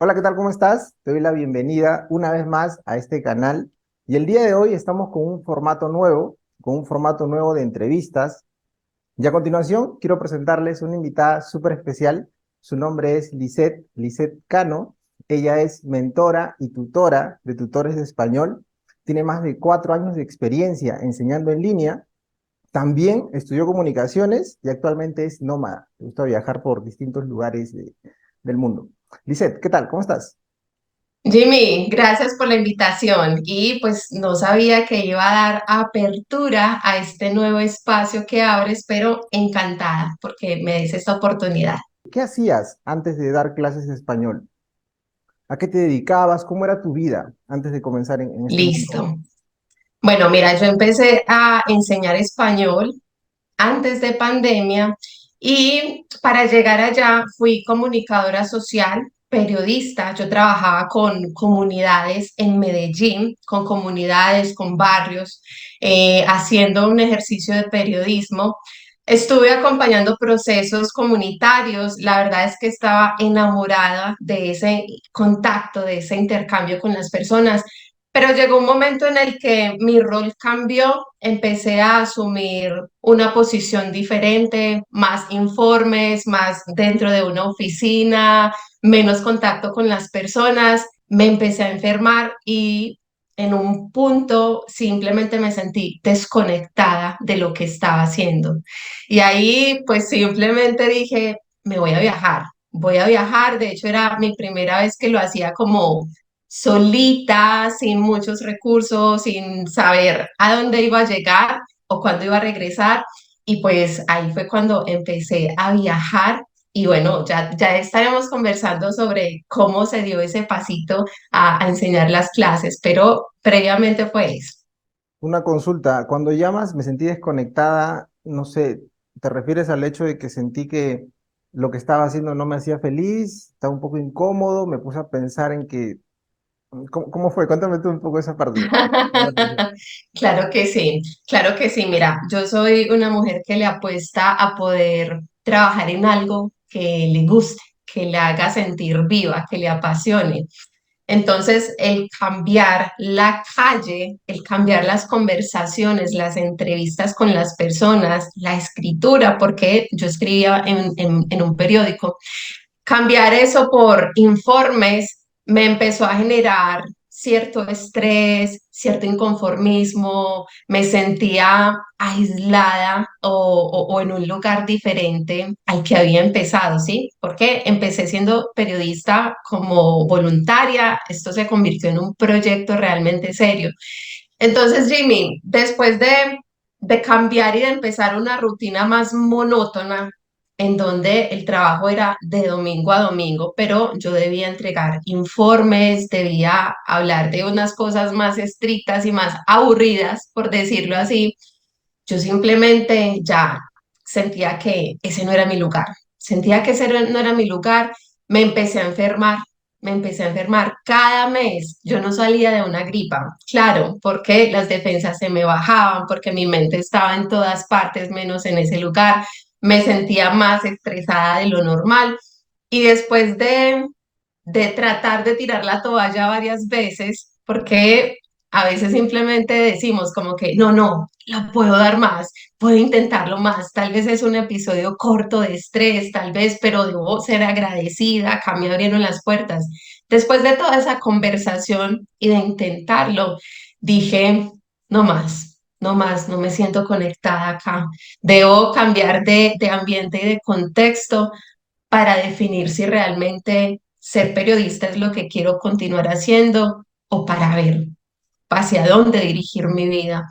Hola, ¿qué tal? ¿Cómo estás? Te doy la bienvenida una vez más a este canal. Y el día de hoy estamos con un formato nuevo de entrevistas. Y a continuación quiero presentarles una invitada súper especial. Su nombre es Lisette Cano. Ella es mentora y tutora de tutores de español. Tiene más de 4 años de experiencia enseñando en línea. También estudió comunicaciones y actualmente es nómada. Le gusta viajar por distintos lugares del mundo. Lisette, ¿qué tal? ¿Cómo estás? Jimmy, gracias por la invitación y pues no sabía que iba a dar apertura a este nuevo espacio que abres, pero encantada porque me des esta oportunidad. ¿Qué hacías antes de dar clases de español? ¿A qué te dedicabas? ¿Cómo era tu vida antes de comenzar en este mundo? Listo. Bueno, mira, yo empecé a enseñar español antes de pandemia y para llegar allá fui comunicadora social, periodista. Yo trabajaba con comunidades en Medellín, con comunidades, con barrios, haciendo un ejercicio de periodismo. Estuve acompañando procesos comunitarios. La verdad es que estaba enamorada de ese contacto, de ese intercambio con las personas. Pero llegó un momento en el que mi rol cambió, empecé a asumir una posición diferente, más informes, más dentro de una oficina, menos contacto con las personas, me empecé a enfermar y en un punto simplemente me sentí desconectada de lo que estaba haciendo. Y ahí pues simplemente dije, me voy a viajar, de hecho era mi primera vez que lo hacía como solita, sin muchos recursos, sin saber a dónde iba a llegar o cuándo iba a regresar. Y pues ahí fue cuando empecé a viajar. Y bueno, ya estaremos conversando sobre cómo se dio ese pasito a enseñar las clases, pero previamente fue eso. Una consulta, cuando llamas me sentí desconectada, no sé, ¿te refieres al hecho de que sentí que lo que estaba haciendo no me hacía feliz? Estaba un poco incómodo, me puse a pensar en que, ¿cómo fue? Cuéntame tú un poco esa parte. Claro que sí, claro que sí. Mira, yo soy una mujer que le apuesta a poder trabajar en algo que le guste, que le haga sentir viva, que le apasione. Entonces, el cambiar la calle, el cambiar las conversaciones, las entrevistas con las personas, la escritura, porque yo escribía en un periódico, cambiar eso por informes me empezó a generar cierto estrés, cierto inconformismo, me sentía aislada o en un lugar diferente al que había empezado, ¿sí? Porque empecé siendo periodista como voluntaria, esto se convirtió en un proyecto realmente serio. Entonces, Jimmy, después de cambiar y de empezar una rutina más monótona, en donde el trabajo era de domingo a domingo, pero yo debía entregar informes, debía hablar de unas cosas más estrictas y más aburridas, por decirlo así. Yo simplemente ya sentía que ese no era mi lugar, sentía que ese no era mi lugar, me empecé a enfermar, me empecé a enfermar cada mes, yo no salía de una gripa, claro, porque las defensas se me bajaban, porque mi mente estaba en todas partes menos en ese lugar, me sentía más estresada de lo normal y después de tratar de tirar la toalla varias veces, porque a veces simplemente decimos como que no, la puedo dar más, puedo intentarlo más, tal vez es un episodio corto de estrés, tal vez, pero debo ser agradecida, acá me abrieron las puertas. Después de toda esa conversación y de intentarlo, dije, no más. No más, no me siento conectada acá. Debo cambiar de ambiente y de contexto para definir si realmente ser periodista es lo que quiero continuar haciendo o para ver hacia dónde dirigir mi vida.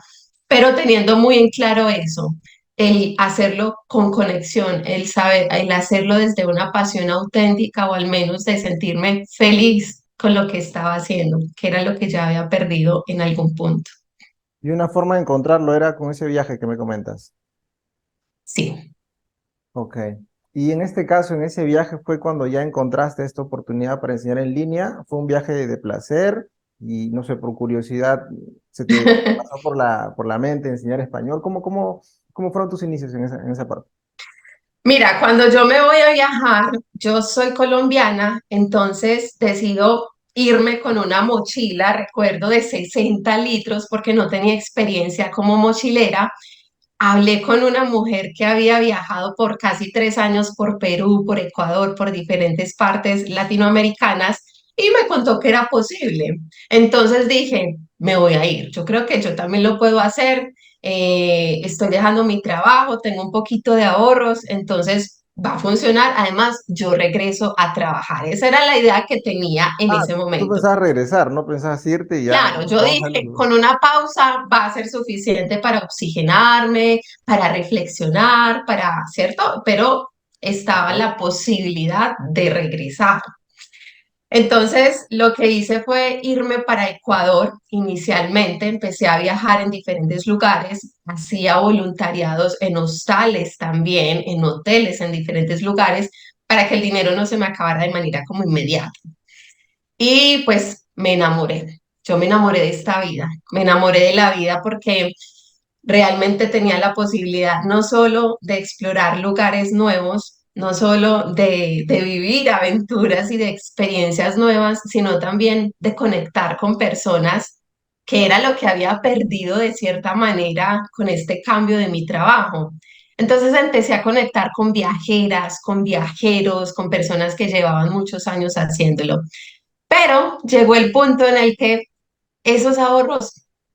Pero teniendo muy en claro eso, el hacerlo con conexión, el saber, el hacerlo desde una pasión auténtica o al menos de sentirme feliz con lo que estaba haciendo, que era lo que ya había perdido en algún punto. Y una forma de encontrarlo era con ese viaje que me comentas. Sí. Ok. Y en este caso, en ese viaje fue cuando ya encontraste esta oportunidad para enseñar en línea. Fue un viaje de placer y no sé, por curiosidad, se te pasó por la mente enseñar español. ¿Cómo fueron tus inicios en esa parte? Mira, cuando yo me voy a viajar, yo soy colombiana, entonces decido irme con una mochila, recuerdo, de 60 litros porque no tenía experiencia como mochilera. Hablé con una mujer que había viajado por casi 3 años por Perú, por Ecuador, por diferentes partes latinoamericanas y me contó que era posible. Entonces dije, me voy a ir. Yo creo que yo también lo puedo hacer. Estoy dejando mi trabajo, tengo un poquito de ahorros, entonces va a funcionar. Además, yo regreso a trabajar. Esa era la idea que tenía en Ah, ese tú momento. pensabas regresar, no pensabas irte y ya, Claro, yo vamos a dije, salir. con una pausa va a ser suficiente para oxigenarme, para reflexionar, para, ¿cierto? Pero estaba Ok. la posibilidad de regresar. Entonces, lo que hice fue irme para Ecuador inicialmente, empecé a viajar en diferentes lugares, hacía voluntariados en hostales también, en hoteles en diferentes lugares, para que el dinero no se me acabara de manera como inmediata. Y pues me enamoré. Yo me enamoré de esta vida, me enamoré de la vida porque realmente tenía la posibilidad no solo de explorar lugares nuevos, no solo de vivir aventuras y de experiencias nuevas, sino también de conectar con personas, que era lo que había perdido de cierta manera con este cambio de mi trabajo. Entonces empecé a conectar con viajeras, con viajeros, con personas que llevaban muchos años haciéndolo. Pero llegó el punto en el que esos ahorros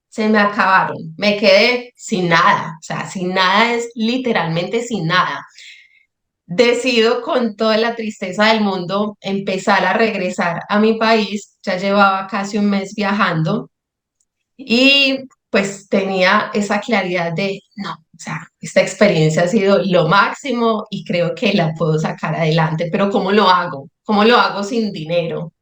se me acabaron. Me quedé sin nada. O sea, sin nada es literalmente sin nada. Decido con toda la tristeza del mundo empezar a regresar a mi país. Ya llevaba casi un mes viajando y pues tenía esa claridad de, no, o sea, esta experiencia ha sido lo máximo y creo que la puedo sacar adelante, pero ¿cómo lo hago? ¿Cómo lo hago sin dinero?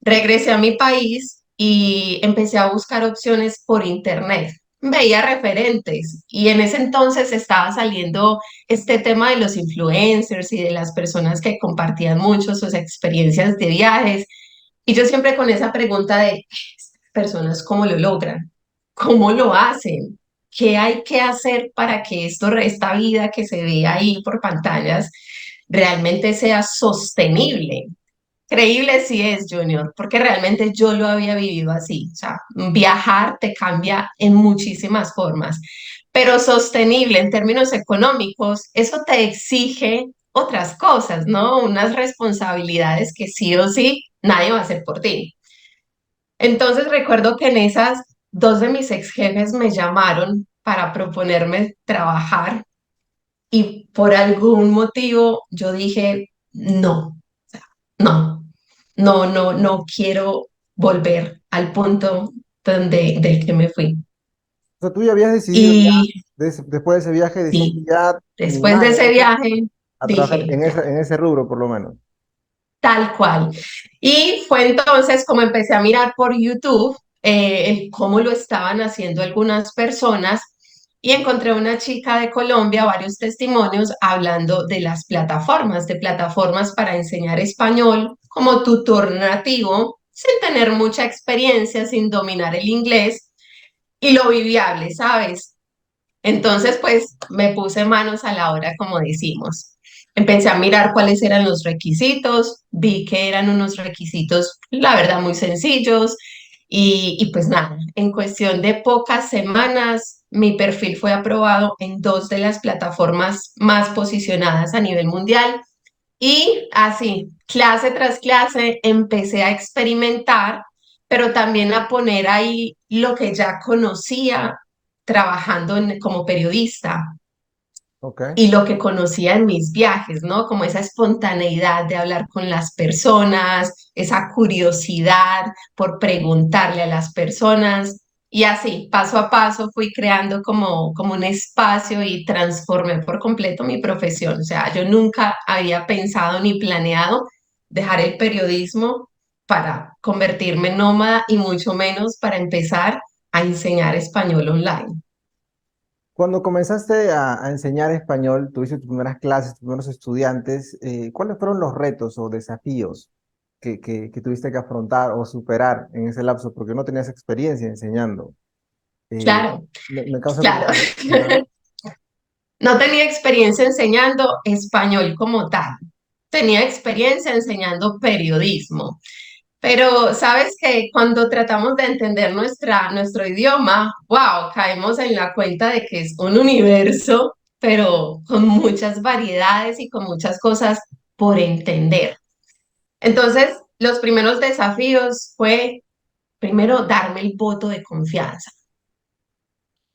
Regresé a mi país y empecé a buscar opciones por internet. Veía referentes y en ese entonces estaba saliendo este tema de los influencers y de las personas que compartían mucho sus experiencias de viajes. Y yo siempre con esa pregunta de, ¿estas personas cómo lo logran? ¿Cómo lo hacen? ¿Qué hay que hacer para que esta vida que se ve ahí por pantallas realmente sea sostenible? Creíble sí es, Junior, porque realmente yo lo había vivido así. O sea, viajar te cambia en muchísimas formas, pero sostenible en términos económicos, eso te exige otras cosas, ¿no? Unas responsabilidades que sí o sí nadie va a hacer por ti. Entonces recuerdo que en esas dos de mis ex jefes me llamaron para proponerme trabajar y por algún motivo yo dije, no, no, no quiero volver al punto del que me fui. O sea, tú ya habías decidido ya, Y después de ese viaje, decidiste sí, ya ni después más de ese regresar viaje a trabajar dije, en ese rubro, por lo menos. tal cual. Y fue entonces como empecé a mirar por YouTube cómo lo estaban haciendo algunas personas y encontré una chica de Colombia, varios testimonios hablando de plataformas para enseñar español como tutor nativo, sin tener mucha experiencia, sin dominar el inglés y lo viviable, ¿sabes? Entonces, pues me puse manos a la obra, como decimos. Empecé a mirar cuáles eran los requisitos, vi que eran unos requisitos, la verdad, muy sencillos y pues nada, en cuestión de pocas semanas, mi perfil fue aprobado en dos de las plataformas más posicionadas a nivel mundial y así, clase tras clase, empecé a experimentar, pero también a poner ahí lo que ya conocía trabajando como periodista Ok. y lo que conocía en mis viajes, ¿no? Como esa espontaneidad de hablar con las personas, esa curiosidad por preguntarle a las personas. Y así, paso a paso, fui creando como un espacio y transformé por completo mi profesión. O sea, yo nunca había pensado ni planeado dejar el periodismo para convertirme en nómada y mucho menos para empezar a enseñar español online. Cuando comenzaste a enseñar español, tuviste tus primeras clases, tus primeros estudiantes, ¿cuáles fueron los retos o desafíos que tuviste que afrontar o superar en ese lapso? Porque no tenías experiencia enseñando. Eh, Claro, me causa claro. curiosidad. Ajá. No tenía experiencia enseñando español como tal. Tenía experiencia enseñando periodismo. Pero sabes que cuando tratamos de entender nuestro idioma, wow, caemos en la cuenta de que es un universo, pero con muchas variedades y con muchas cosas por entender. Entonces, los primeros desafíos fue, primero, darme el voto de confianza,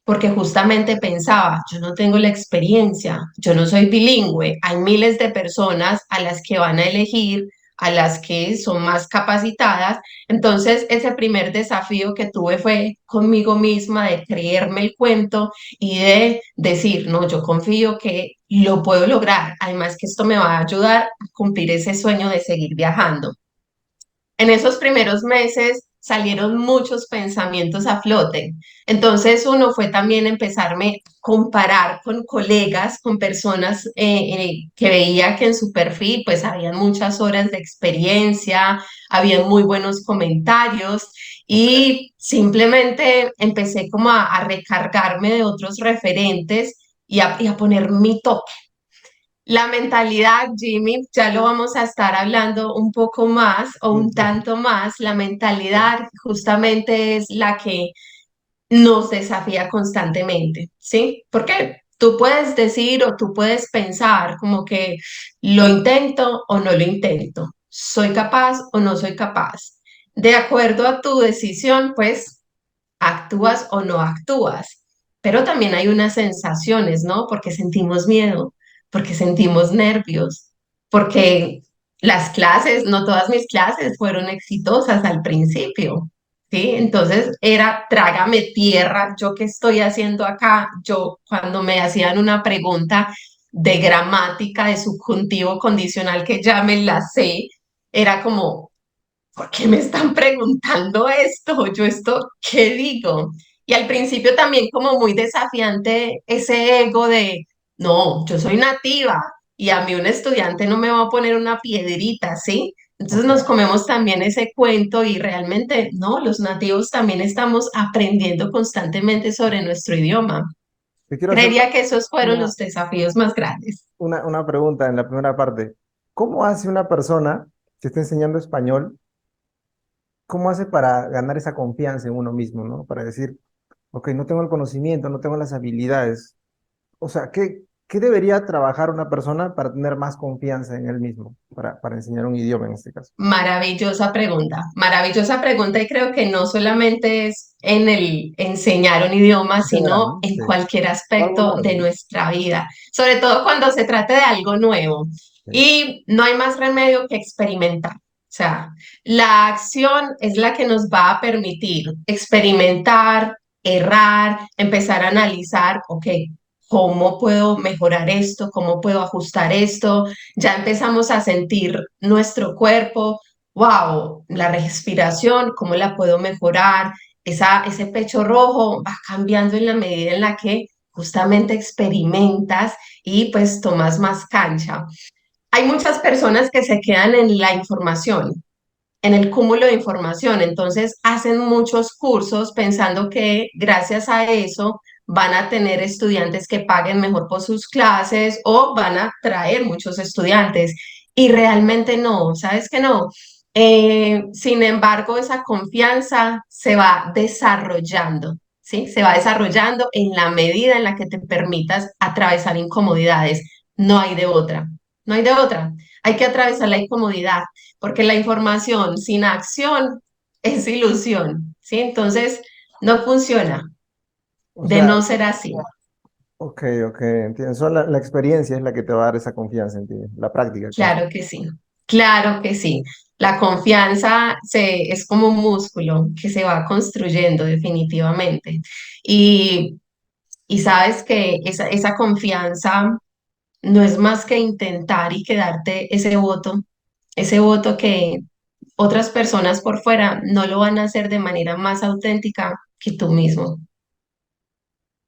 porque justamente pensaba, yo no tengo la experiencia, yo no soy bilingüe, hay miles de personas a las que van a elegir, a las que son más capacitadas. Entonces, ese primer desafío que tuve fue conmigo misma de creerme el cuento y de decir, no, yo confío que lo puedo lograr. Además que esto me va a ayudar a cumplir ese sueño de seguir viajando. En esos primeros meses salieron muchos pensamientos a flote. Entonces uno fue también empezarme a comparar con colegas, con personas que veía que en su perfil pues habían muchas horas de experiencia, habían muy buenos comentarios Ok. y simplemente empecé como a recargarme de otros referentes y a poner mi toque. La mentalidad, Jimmy, ya lo vamos a estar hablando un poco más o Sí, un tanto más. La mentalidad justamente es la que nos desafía constantemente, ¿sí? Porque tú puedes decir o tú puedes pensar como que lo intento o no lo intento, soy capaz o no soy capaz. De acuerdo a tu decisión, pues actúas o no actúas, pero también hay unas sensaciones, ¿no? Porque sentimos miedo, porque sentimos nervios, porque las clases, no todas mis clases fueron exitosas al principio, ¿sí? Entonces era trágame tierra, ¿yo qué estoy haciendo acá? Yo cuando me hacían una pregunta de gramática, de subjuntivo condicional que ya me la sé, era como, ¿por qué me están preguntando esto? ¿Yo esto qué digo? Y al principio también como muy desafiante ese ego de, no, yo soy nativa y a mí un estudiante no me va a poner una piedrita, ¿sí? Entonces ok. nos comemos también ese cuento y realmente, no, los nativos también estamos aprendiendo constantemente sobre nuestro idioma. Te quiero hacer Creería que esos fueron una, los desafíos más grandes. una pregunta en la primera parte. ¿Cómo hace una persona que está enseñando español? ¿Cómo hace para ganar esa confianza en uno mismo, ¿no? Para decir, ok, no tengo el conocimiento, no tengo las habilidades. O sea, ¿qué debería trabajar una persona para tener más confianza en él mismo, para enseñar un idioma en este caso? Maravillosa pregunta y creo que no solamente es en el enseñar un idioma, En general, sino ¿no? en Sí. cualquier O algo aspecto de nuevo. nuestra vida, sobre todo cuando se trate de algo nuevo. Sí. Y no hay más remedio que experimentar. O sea, la acción es la que nos va a permitir experimentar, errar, empezar a analizar, ok, ¿cómo puedo mejorar esto? ¿Cómo puedo ajustar esto? Ya empezamos a sentir nuestro cuerpo, wow, la respiración, ¿cómo la puedo mejorar? Ese pecho rojo va cambiando en la medida en la que justamente experimentas y pues tomas más cancha. Hay muchas personas que se quedan en la información, en el cúmulo de información. Entonces hacen muchos cursos pensando que gracias a eso van a tener estudiantes que paguen mejor por sus clases o van a traer muchos estudiantes. Y realmente no, ¿sabes que no? Sin embargo, esa confianza se va desarrollando, ¿sí? Se va desarrollando en la medida en la que te permitas atravesar incomodidades. No hay de otra, no hay de otra. Hay que atravesar la incomodidad porque la información sin acción es ilusión, ¿sí? Entonces, no funciona O de sea, no ser así. ok, ok, entiendo. Solo la experiencia es la que te va a dar esa confianza en ti, la práctica. Claro que sí, claro que sí. La confianza es como un músculo que se va construyendo definitivamente. Y, y sabes que esa confianza no es más que intentar y que darte ese voto que otras personas por fuera no lo van a hacer de manera más auténtica que tú mismo.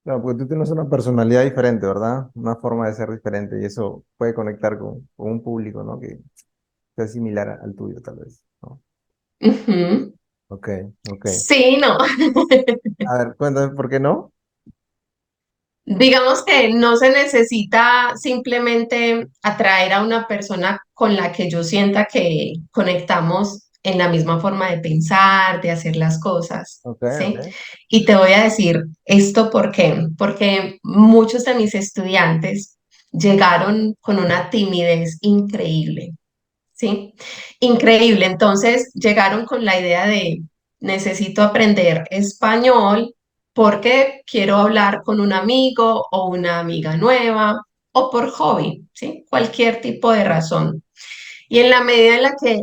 Claro, porque tú tienes una personalidad diferente, ¿verdad? Una forma de ser diferente y eso puede conectar con un público, ¿no? Que sea similar al tuyo, tal vez, ¿no? Ujú. Ok, ok. Sí, no. A ver, cuéntame, ¿por qué no? Digamos que no se necesita simplemente atraer a una persona con la que yo sienta que conectamos en la misma forma de pensar, de hacer las cosas, Ok, ¿sí? ok. Y te voy a decir esto por qué, porque muchos de mis estudiantes llegaron con una timidez increíble, ¿sí? Increíble. Entonces llegaron con la idea de necesito aprender español porque quiero hablar con un amigo o una amiga nueva o por hobby, ¿sí? Cualquier tipo de razón. Y en la medida en la que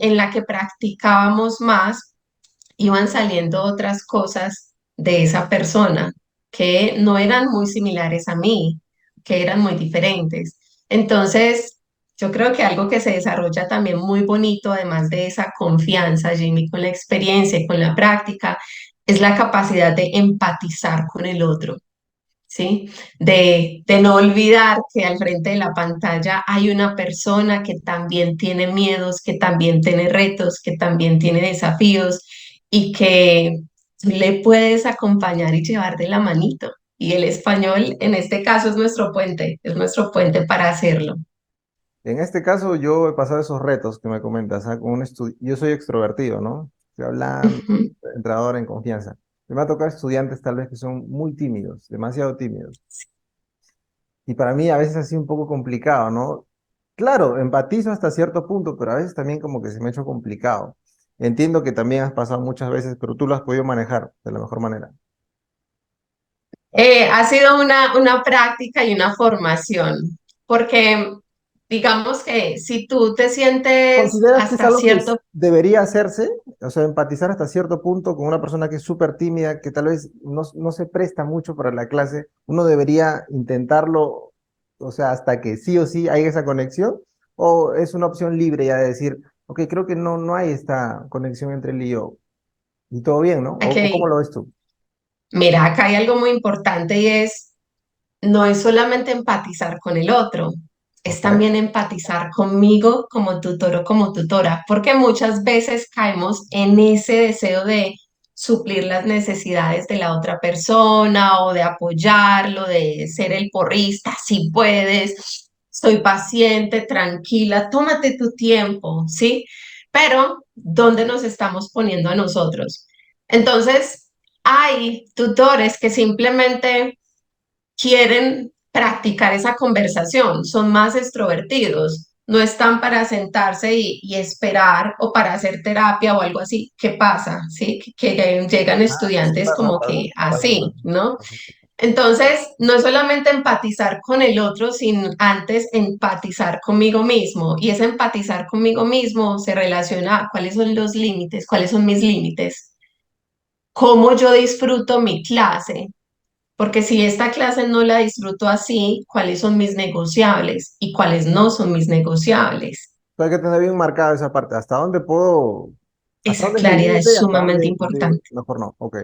en la que practicábamos más, iban saliendo otras cosas de esa persona que no eran muy similares a mí, que eran muy diferentes. Entonces, yo creo que algo que se desarrolla también muy bonito, además de esa confianza, Jimmy, con la experiencia y con la práctica, es la capacidad de empatizar con el otro. ¿Sí? De no olvidar que al frente de la pantalla hay una persona que también tiene miedos, que también tiene retos, que también tiene desafíos y que tú le puedes acompañar y llevar de la manito. Y el español, en este caso, es nuestro puente para hacerlo. En este caso, yo he pasado esos retos que me comentas, ¿ah? Yo soy extrovertido, ¿no? Estoy hablando, Ujú. entrenador en confianza. Me va a tocar estudiantes tal vez que son muy tímidos, demasiado tímidos. Y para mí a veces ha sido un poco complicado, ¿no? Claro, empatizo hasta cierto punto, pero a veces también como que se me ha hecho complicado. Entiendo que también has pasado muchas veces, pero tú lo has podido manejar de la mejor manera. Ha sido una práctica y una formación, porque digamos que si tú te sientes ¿Consideras que es hasta algo que cierto. debería hacerse? O sea, empatizar hasta cierto punto con una persona que es súper tímida, que tal vez no se presta mucho para la clase. ¿Uno debería intentarlo, o sea, hasta que sí o sí hay esa conexión? ¿O es una opción libre ya de decir, ok, creo que no hay esta conexión entre él y yo? Y todo bien, ¿no? ¿O cómo Ok, lo ves tú? mira, acá hay algo muy importante y es, no es solamente empatizar con el otro, es Ok. también empatizar conmigo como tutor o como tutora, porque muchas veces caemos en ese deseo de suplir las necesidades de la otra persona o de apoyarlo, de ser el porrista, si puedes, soy paciente, tranquila, tómate tu tiempo, ¿sí? Pero, ¿dónde nos estamos poniendo a nosotros? Entonces, hay tutores que simplemente quieren practicar esa conversación, son más extrovertidos, no están para sentarse y esperar o para hacer terapia o algo así. ¿Qué pasa? ¿Sí? Que llegan Ah, sí estudiantes pasa, como pasa, que pasa, así, pasa. ¿no? Entonces, no es solamente empatizar con el otro, sino antes empatizar conmigo mismo. Y ese empatizar conmigo mismo se relaciona a cuáles son los límites, cuáles son mis límites, cómo yo disfruto mi clase, porque si esta clase no la disfruto así, ¿cuáles son mis negociables y cuáles no son mis negociables? Hay que tener bien marcado esa parte. ¿Hasta dónde puedo, hasta Esa dónde es mi claridad límite es y hasta sumamente dónde importante. mejor no? Ok.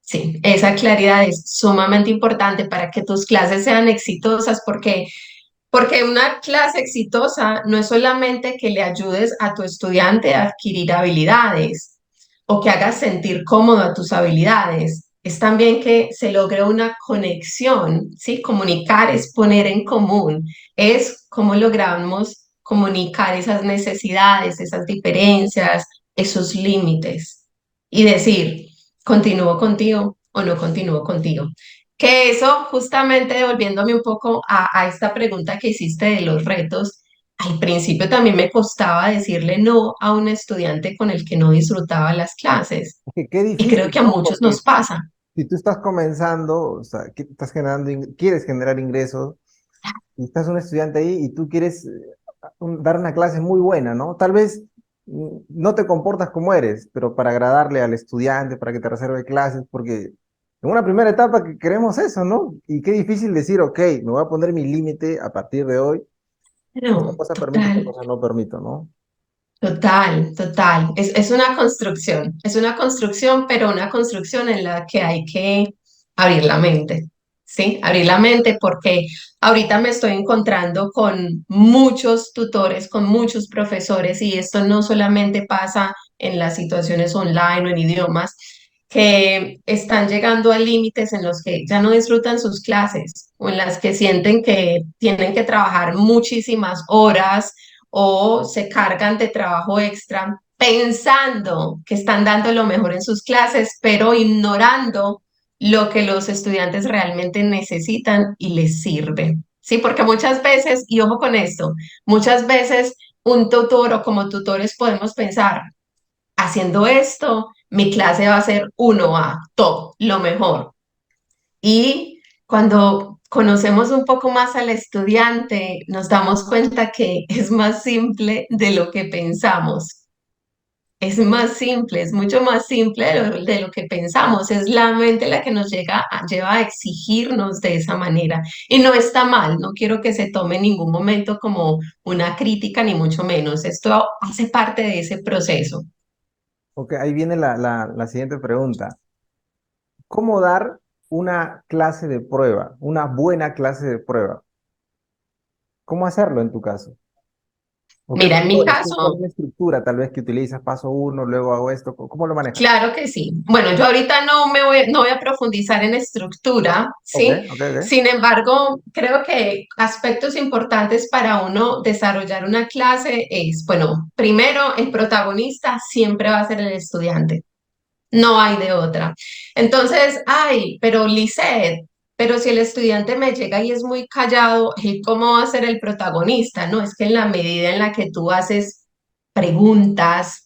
Sí, esa claridad es sumamente importante para que tus clases sean exitosas, porque una clase exitosa no es solamente que le ayudes a tu estudiante a adquirir habilidades o que hagas sentir cómodo a tus habilidades, es también que se logre una conexión, ¿sí? Comunicar es poner en común, es cómo logramos comunicar esas necesidades, esas diferencias, esos límites y decir, ¿continúo contigo o no continúo contigo? Que eso, justamente devolviéndome un poco a esta pregunta que hiciste de los retos, al principio también me costaba decirle no a un estudiante con el que no disfrutaba las clases. Es que qué Y creo difícil, que a ¿no? muchos Porque nos pasa. si tú estás comenzando, o sea, que estás generando, quieres generar ingresos y estás un estudiante ahí y tú quieres dar una clase muy buena, ¿no? Tal vez no te comportas como eres, pero para agradarle al estudiante, para que te reserve clases, porque en una primera etapa que queremos eso, ¿no? Y qué difícil decir, ok, me voy a poner mi límite a partir de hoy, esta No, cosa permite, esta total. cosa no permito, ¿no? Total, total. Es una construcción, pero una construcción en la que hay que abrir la mente, ¿sí? Abrir la mente porque ahorita me estoy encontrando con muchos tutores, con muchos profesores y esto no solamente pasa en las situaciones online o en idiomas, que están llegando a límites en los que ya no disfrutan sus clases o en las que sienten que tienen que trabajar muchísimas horas o se cargan de trabajo extra pensando que están dando lo mejor en sus clases, pero ignorando lo que los estudiantes realmente necesitan y les sirve. Sí, porque muchas veces, y ojo con esto, muchas veces un tutor o como tutores podemos pensar, haciendo esto, mi clase va a ser 1A, top, lo mejor. Y cuando conocemos un poco más al estudiante, nos damos cuenta que es más simple de lo que pensamos. Es más simple, es mucho más simple de lo que pensamos. Es la mente la que nos lleva a exigirnos de esa manera. Y no está mal, no quiero que se tome en ningún momento como una crítica, ni mucho menos. Esto hace parte de ese proceso. Ok, ahí viene la siguiente pregunta. ¿Cómo dar una clase de prueba, una buena clase de prueba? ¿Cómo hacerlo en tu caso? ¿O qué Mira, en mi factores? ¿Cuál es caso, la estructura tal vez que utilizas? Paso uno, luego hago esto. ¿Cómo lo manejas? claro que sí. Bueno, yo ahorita no voy a profundizar en estructura, Ok, ¿sí? ok, ok. Sin embargo, creo que aspectos importantes para uno desarrollar una clase es, bueno, primero, el protagonista siempre va a ser el estudiante. No hay de otra. Entonces, ay, pero Lisette, pero si el estudiante me llega y es muy callado, ¿él cómo va a ser el protagonista? No, es que en la medida en la que tú haces preguntas,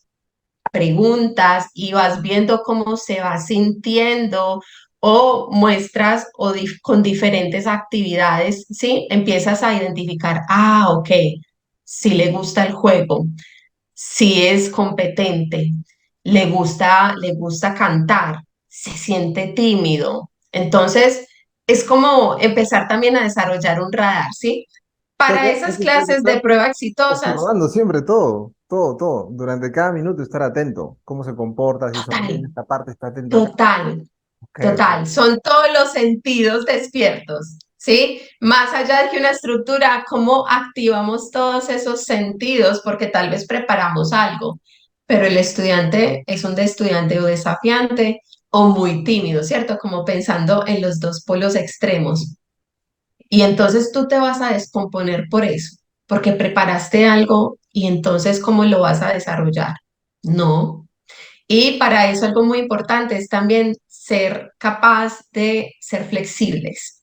y vas viendo cómo se va sintiendo o muestras con diferentes actividades, ¿sí? Empiezas a identificar, ah, ok, si le gusta el juego, si es competente, le gusta cantar, se siente tímido. Entonces, es como empezar también a desarrollar un radar, ¿sí? O sea Para que esas hay que clases de estar prueba exitosas, observando siempre todo, todo, todo. Durante cada minuto estar atento. Cómo se comporta, si sonríe en total, esta parte, está atento acá. total. Ok, ok. Total, son todos los sentidos despiertos, ¿sí? Más allá de que una estructura, cómo activamos todos esos sentidos, porque tal vez preparamos algo, pero el estudiante es un estudiante o desafiante o muy tímido, ¿cierto? Como pensando en los dos polos extremos. Y entonces tú te vas a descomponer por eso, porque preparaste algo y entonces ¿cómo lo vas a desarrollar? No. Y para eso algo muy importante es también ser capaz de ser flexibles.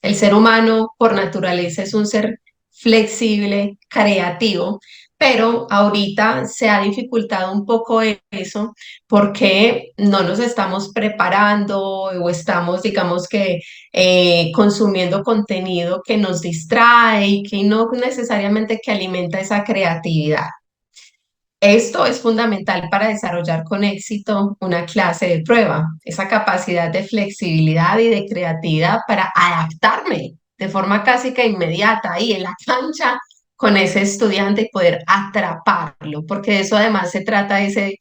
El ser humano por naturaleza es un ser flexible, creativo, pero ahorita se ha dificultado un poco eso porque no nos estamos preparando o estamos, digamos que, consumiendo contenido que nos distrae y que no necesariamente que alimenta esa creatividad. Esto es fundamental para desarrollar con éxito una clase de prueba, esa capacidad de flexibilidad y de creatividad para adaptarme de forma casi que inmediata ahí en la cancha con ese estudiante y poder atraparlo, porque de eso además se trata ese,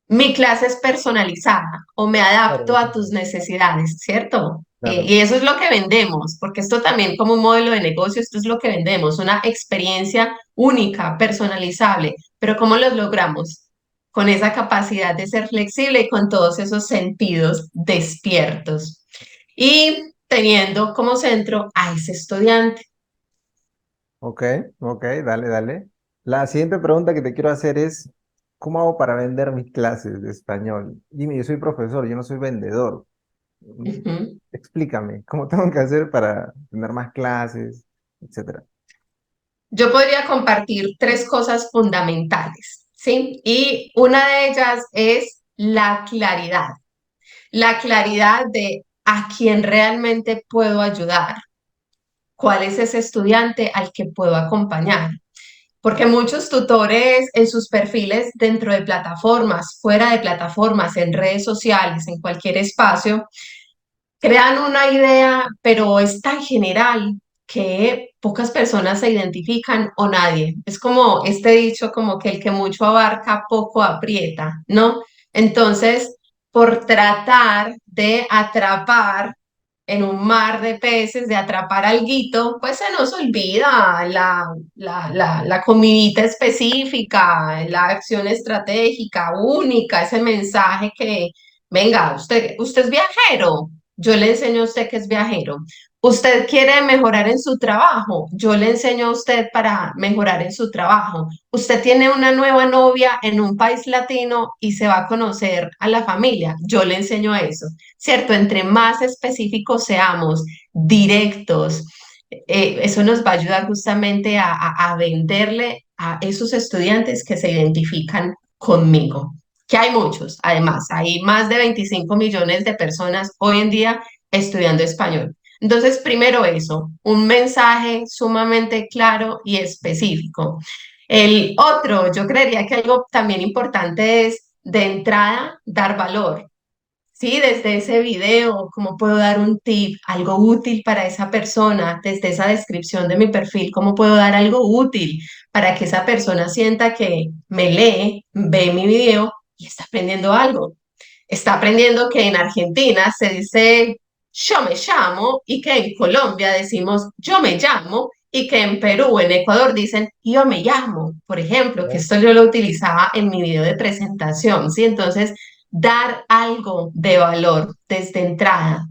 mi clase es personalizada o me Claro, adapto a tus claro, necesidades, ¿cierto? claro. Y eso es lo que vendemos, porque esto también como un modelo de negocio, esto es lo que vendemos, una experiencia única, personalizable, pero ¿cómo los logramos? Con esa capacidad de ser flexible y con todos esos sentidos despiertos y teniendo como centro a ese estudiante. Ok, ok, dale, dale. La siguiente pregunta que te quiero hacer es, ¿cómo hago para vender mis clases de español? Dime, yo soy profesor, yo no soy vendedor. Ujú. Explícame, ¿cómo tengo que hacer para tener más clases, etcétera? Yo podría compartir tres cosas fundamentales, ¿sí? Y una de ellas es la claridad. La claridad de a quién realmente puedo ayudar, cuál es ese estudiante al que puedo acompañar. Porque muchos tutores en sus perfiles dentro de plataformas, fuera de plataformas, en redes sociales, en cualquier espacio, crean una idea, pero es tan general que pocas personas se identifican o nadie. Es como este dicho, como que el que mucho abarca, poco aprieta, ¿no? Entonces, por tratar de atrapar en un mar de peces, de atrapar alguito, pues se nos olvida la comidita específica, la acción estratégica única, ese mensaje que Venga, usted es viajero, yo le enseño a usted que es viajero. Usted quiere mejorar en su trabajo, yo le enseño a usted para mejorar en su trabajo. Usted tiene una nueva novia en un país latino y se va a conocer a la familia, yo le enseño eso, ¿cierto? Entre más específicos seamos, directos, eso nos va a ayudar justamente a venderle a esos estudiantes que se identifican conmigo, que hay muchos, además, hay más de 25 millones de personas hoy en día estudiando español. Entonces, primero eso, un mensaje sumamente claro y específico. El otro, yo creería que algo también importante es de entrada dar valor. Sí, desde ese video, cómo puedo dar un tip, algo útil para esa persona, desde esa descripción de mi perfil, cómo puedo dar algo útil para que esa persona sienta que me lee, ve mi video y está aprendiendo algo. Está aprendiendo que en Argentina se dice yo me llamo y que en Colombia decimos yo me llamo y que en Perú, en Ecuador dicen yo me llamo, por ejemplo, que ¿Eh? esto yo lo utilizaba en mi video de presentación, ¿sí? Entonces, dar algo de valor desde entrada,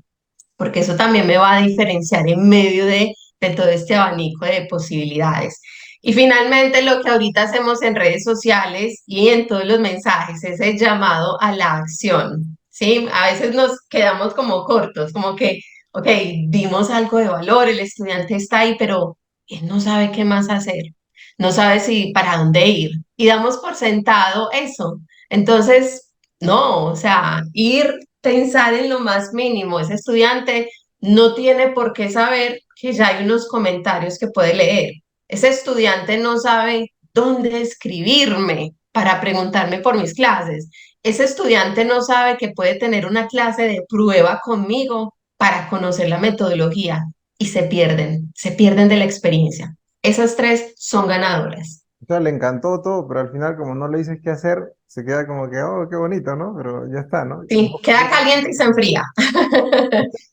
porque eso también me va a diferenciar en medio de todo este abanico de posibilidades. Y finalmente, lo que ahorita hacemos en redes sociales y en todos los mensajes es el llamado a la acción, ¿sí? A veces nos quedamos como cortos, como que, ok, dimos algo de valor, el estudiante está ahí, pero él no sabe qué más hacer, no sabe si para dónde ir. Y damos por sentado eso. Entonces, no, o sea, ir, pensar en lo más mínimo. Ese estudiante no tiene por qué saber que ya hay unos comentarios que puede leer. Ese estudiante no sabe dónde escribirme para preguntarme por mis clases. Ese estudiante no sabe que puede tener una clase de prueba conmigo para conocer la metodología y se pierden de la experiencia. Esas tres son ganadoras. O sea, le encantó todo, pero al final, como no le dices qué hacer, se queda como que, oh, qué bonito, ¿no? Pero ya está, ¿no? Sí, queda caliente y se enfría.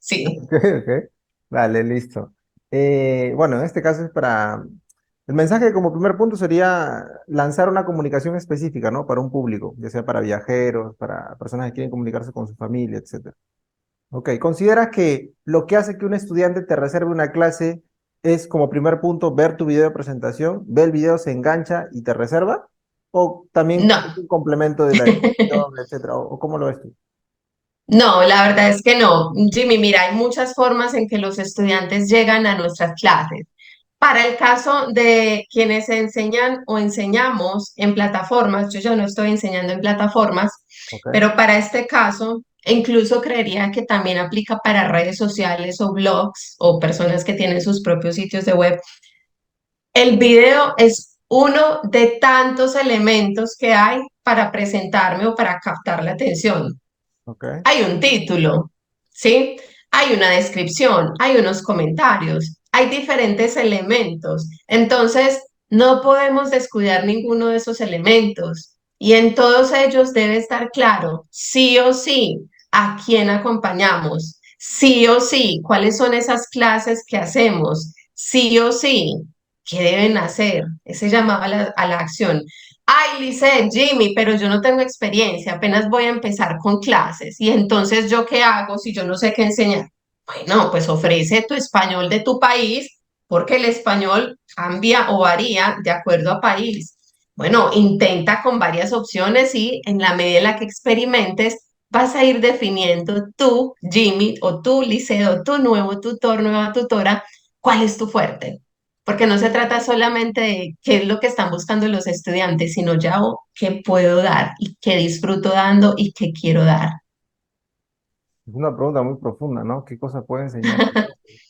Sí. Ok, ok. Vale, listo. Bueno, en este caso es para... El mensaje como primer punto sería lanzar una comunicación específica, ¿no? Para un público, ya sea para viajeros, para personas que quieren comunicarse con su familia, etcétera. Ok, ¿consideras que lo que hace que un estudiante te reserve una clase es como primer punto ver tu video de presentación, ve el video, se engancha y te reserva? ¿O también No, es un complemento de la descripción, etcétera? ¿O cómo lo ves tú? no, la verdad es que no. Jimmy, mira, hay muchas formas en que los estudiantes llegan a nuestras clases. Para el caso de quienes enseñan o enseñamos en plataformas, yo ya no estoy enseñando en plataformas, Ok, pero para este caso, e incluso creería que también aplica para redes sociales o blogs o personas que tienen sus propios sitios de web. El video es uno de tantos elementos que hay para presentarme o para captar la atención. ok. Hay un título, ¿sí? Hay una descripción, hay unos comentarios, hay diferentes elementos. Entonces, no podemos descuidar ninguno de esos elementos. Y en todos ellos debe estar claro, sí o sí, a quién acompañamos, sí o sí, cuáles son esas clases que hacemos, sí o sí, qué deben hacer, ese llamado a la acción. Ay, Lice, Jimmy, pero yo no tengo experiencia, apenas voy a empezar con clases. Y entonces, ¿yo qué hago si yo no sé qué enseñar? Bueno, pues ofrece tu español de tu país, porque el español cambia o varía de acuerdo a país. Bueno, intenta con varias opciones y en la medida en la que experimentes, vas a ir definiendo tú, Jimmy, o tú, Liceo, tu nuevo tutor, nueva tutora, cuál es tu fuerte. Porque no se trata solamente de qué es lo que están buscando los estudiantes, sino ya qué puedo dar y qué disfruto dando y qué quiero dar. Es una pregunta muy profunda, ¿no? ¿Qué cosa puedo enseñar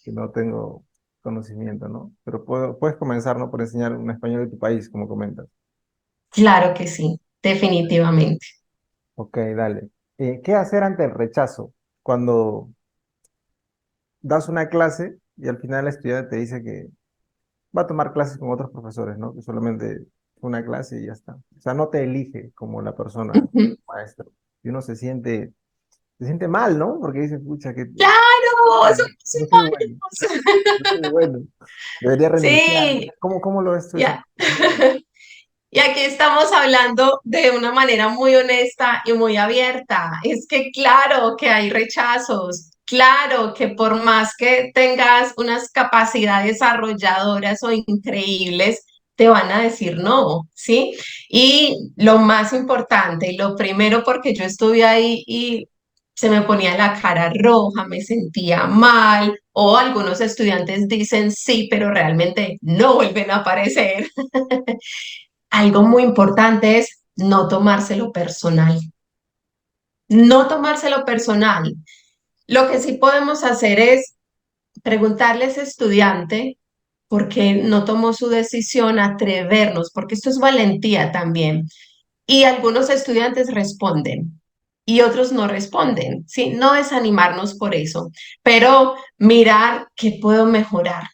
que no tengo conocimiento, ¿no? Pero puedes comenzar, ¿no? Por enseñar un español de tu país, como comentas. Claro que sí, definitivamente. Ok, dale. ¿Qué hacer ante el rechazo? Cuando das una clase y al final el estudiante te dice que va a tomar clases con otros profesores, ¿no? Que solamente una clase y ya está. O sea, no te elige como la persona Ujú. maestro. Y uno se siente mal, ¿no? Porque dice, pucha, que Claro, somos no soy bueno, humanos. no soy bueno. Debería renunciar. Sí, ¿Cómo lo ves tú esa ya. situación? Y aquí estamos hablando de una manera muy honesta y muy abierta. Es que claro que hay rechazos, claro que por más que tengas unas capacidades arrolladoras o increíbles, te van a decir no, ¿sí? Y lo más importante, y lo primero porque yo estuve ahí y se me ponía la cara roja, me sentía mal, o algunos estudiantes dicen sí, pero realmente no vuelven a aparecer. Algo muy importante es no tomárselo personal. No tomárselo personal. Lo que sí podemos hacer es preguntarle a ese estudiante por qué no tomó su decisión, atrevernos, porque esto es valentía también. Y algunos estudiantes responden y otros no responden, ¿sí? No desanimarnos por eso, pero mirar qué puedo mejorar.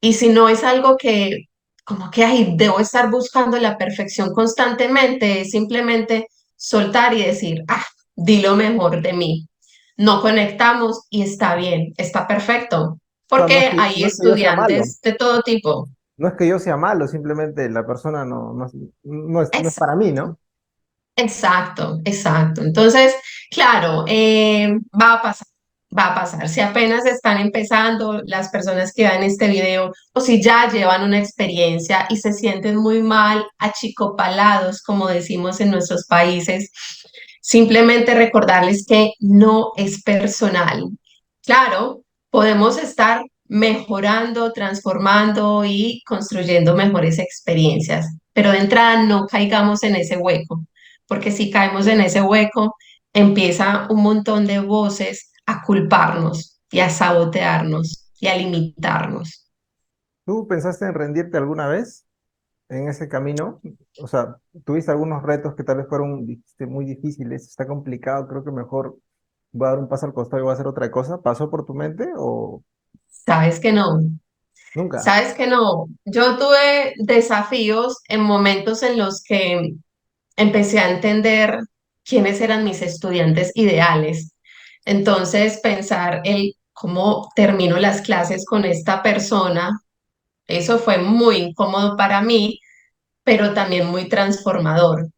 Y si no es algo que, como que, ay, debo estar buscando la perfección constantemente, es simplemente soltar y decir, ah, di lo mejor de mí. No conectamos y está bien, está perfecto, O sea, porque hay no es que yo sea malo, estudiantes de todo tipo. no es que yo sea malo, simplemente la persona no es para mí, ¿no? Exacto, exacto. Entonces, claro, va a pasar, va a pasar. Si apenas están empezando las personas que ven este video o si ya llevan una experiencia y se sienten muy mal, achicopalados, como decimos en nuestros países, simplemente recordarles que no es personal. Claro, podemos estar mejorando, transformando y construyendo mejores experiencias, pero de entrada no caigamos en ese hueco porque si caemos en ese hueco, empieza un montón de voces a culparnos y a sabotearnos y a limitarnos. ¿Tú pensaste en rendirte alguna vez en ese camino? O sea, ¿tuviste algunos retos que tal vez fueron muy difíciles? Está complicado, creo que mejor voy a dar un paso al costado y voy a hacer otra cosa. ¿Pasó por tu mente o Sabes que no, nunca? sabes que no. Yo tuve desafíos en momentos en los que empecé a entender quiénes eran mis estudiantes ideales. Entonces, pensar el cómo termino las clases con esta persona, eso fue muy incómodo para mí, pero también muy transformador.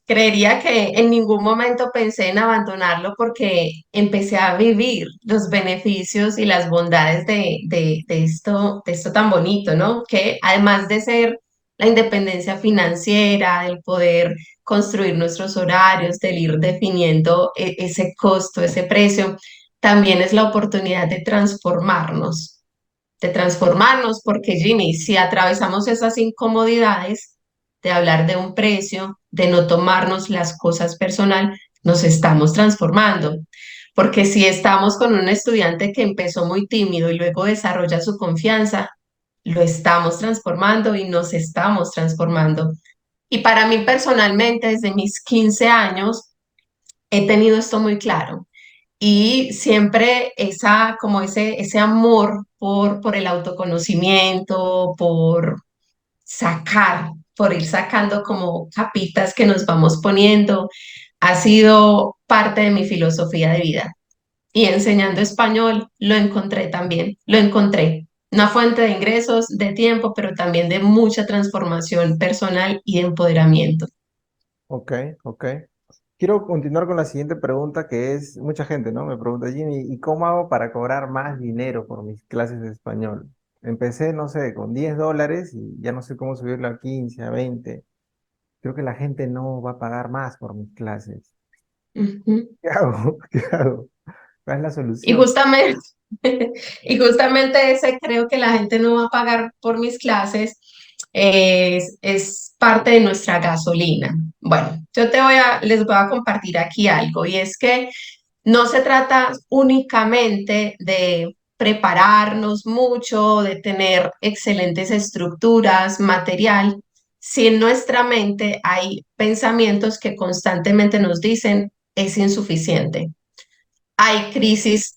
Creería que en ningún momento pensé en abandonarlo porque empecé a vivir los beneficios y las bondades de esto tan bonito, ¿no? Que además de ser la independencia financiera, del poder construir nuestros horarios, del ir definiendo ese costo, ese precio, también es la oportunidad de transformarnos, porque Jimmy, si atravesamos esas incomodidades de hablar de un precio, de no tomarnos las cosas personal, nos estamos transformando. Porque si estamos con un estudiante que empezó muy tímido y luego desarrolla su confianza, lo estamos transformando y nos estamos transformando. Y para mí personalmente, desde mis 15 años, he tenido esto muy claro y siempre como ese amor por el autoconocimiento, por ir sacando como capitas que nos vamos poniendo, ha sido parte de mi filosofía de vida. Y enseñando español lo encontré también, lo encontré. Una fuente de ingresos, de tiempo, pero también de mucha transformación personal y de empoderamiento. Ok, ok. Quiero continuar con la siguiente pregunta que es, mucha gente, ¿no? Me pregunta, Jimmy, ¿y cómo hago para cobrar más dinero por mis clases de español? Empecé, no sé, con $10 y ya no sé cómo subirlo a 15, a 20. Creo que la gente no va a pagar más por mis clases. Ujú. ¿Qué hago? ¿Qué hago? ¿Cuál es la Y solución? justamente, y justamente ese creo que la gente no va a pagar por mis clases es parte de nuestra gasolina. Bueno, les voy a compartir aquí algo y es que no se trata únicamente de prepararnos mucho, de tener excelentes estructuras, material, si en nuestra mente hay pensamientos que constantemente nos dicen es insuficiente, hay crisis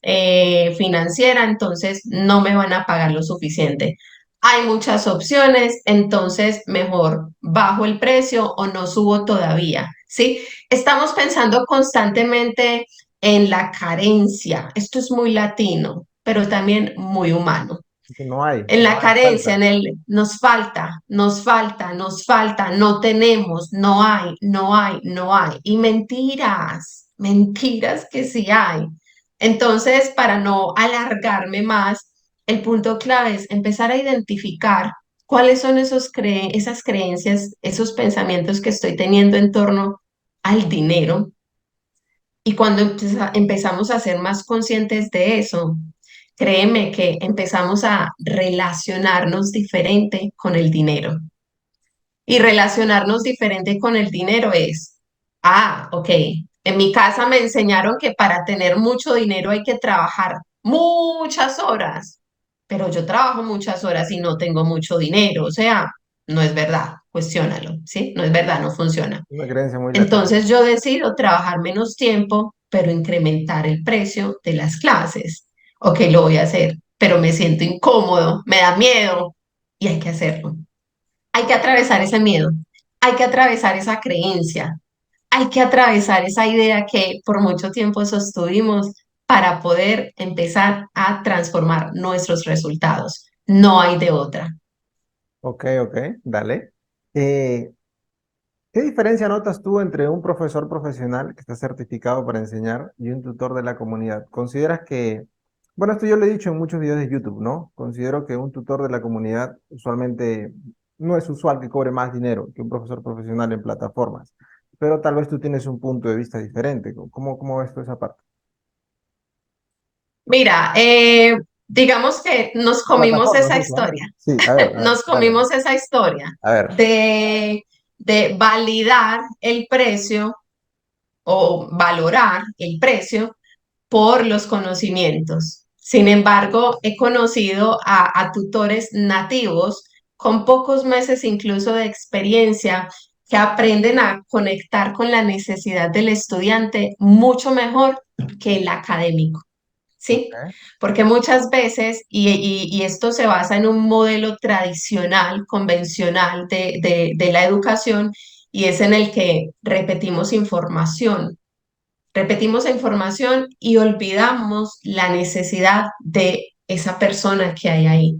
financiera, entonces no me van a pagar lo suficiente. Hay muchas opciones, entonces mejor bajo el precio o no subo todavía, ¿sí? Estamos pensando constantemente en la carencia. Esto es muy latino, pero también muy humano. No hay, En no la hay, carencia, falta. en el nos falta, nos falta, nos falta, no tenemos, no hay, no hay, no hay. Y mentiras, mentiras que sí hay. Entonces, para no alargarme más, el punto clave es empezar a identificar cuáles son esas creencias, esos pensamientos que estoy teniendo en torno al dinero. Y cuando empezamos a ser más conscientes de eso, créeme que empezamos a relacionarnos diferente con el dinero. Y relacionarnos diferente con el dinero es, ok, en mi casa me enseñaron que para tener mucho dinero hay que trabajar muchas horas, pero yo trabajo muchas horas y no tengo mucho dinero, o sea, no es verdad, cuestiónalo, ¿sí? No es verdad, no funciona. Una creencia muy lacaniana. Entonces yo decido trabajar menos tiempo, pero incrementar el precio de las clases. Ok, lo voy a hacer, pero me siento incómodo, me da miedo y hay que hacerlo. Hay que atravesar ese miedo, hay que atravesar esa creencia, hay que atravesar esa idea que por mucho tiempo sostuvimos para poder empezar a transformar nuestros resultados. No hay de otra. Ok, ok, dale. Eh, ¿Qué diferencia notas tú entre un profesor profesional que está certificado para enseñar y un tutor de la comunidad? ¿Consideras que, bueno, esto yo lo he dicho en muchos videos de YouTube, ¿no? Considero que un tutor de la comunidad usualmente no es usual que cobre más dinero que un profesor profesional en plataformas, pero tal vez tú tienes un punto de vista diferente. ¿Cómo ves tú esa parte? Mira, digamos que nos comimos Plataformas, esa eso, ¿no? historia, Sí, a ver, nos dale. comimos esa historia A ver, de, de validar el precio o valorar el precio por los conocimientos. Sin embargo, he conocido a tutores nativos con pocos meses incluso de experiencia que aprenden a conectar con la necesidad del estudiante mucho mejor que el académico. ¿Sí? ok, Porque muchas veces, y esto se basa en un modelo tradicional, convencional de la educación, y es en el que repetimos información y olvidamos la necesidad de esa persona que hay ahí.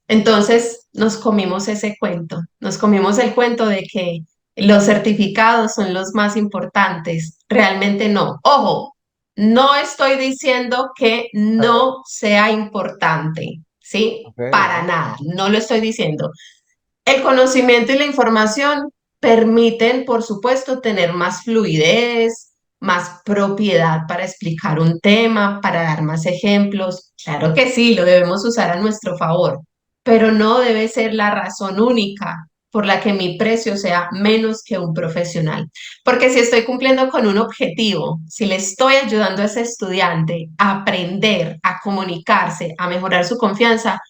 Entonces nos comimos ese cuento, nos comimos el cuento de que los certificados son los más importantes. Realmente no. Ojo, no estoy diciendo que a ver, no sea importante, ¿sí? ok, Para ok. nada, no lo estoy diciendo. El conocimiento y la información permiten, por supuesto, tener más fluidez, más propiedad para explicar un tema, para dar más ejemplos. Claro que sí, lo debemos usar a nuestro favor, pero no debe ser la razón única por la que mi precio sea menos que un profesional. Porque si estoy cumpliendo con un objetivo, si le estoy ayudando a ese estudiante a aprender, a comunicarse, a mejorar su confianza,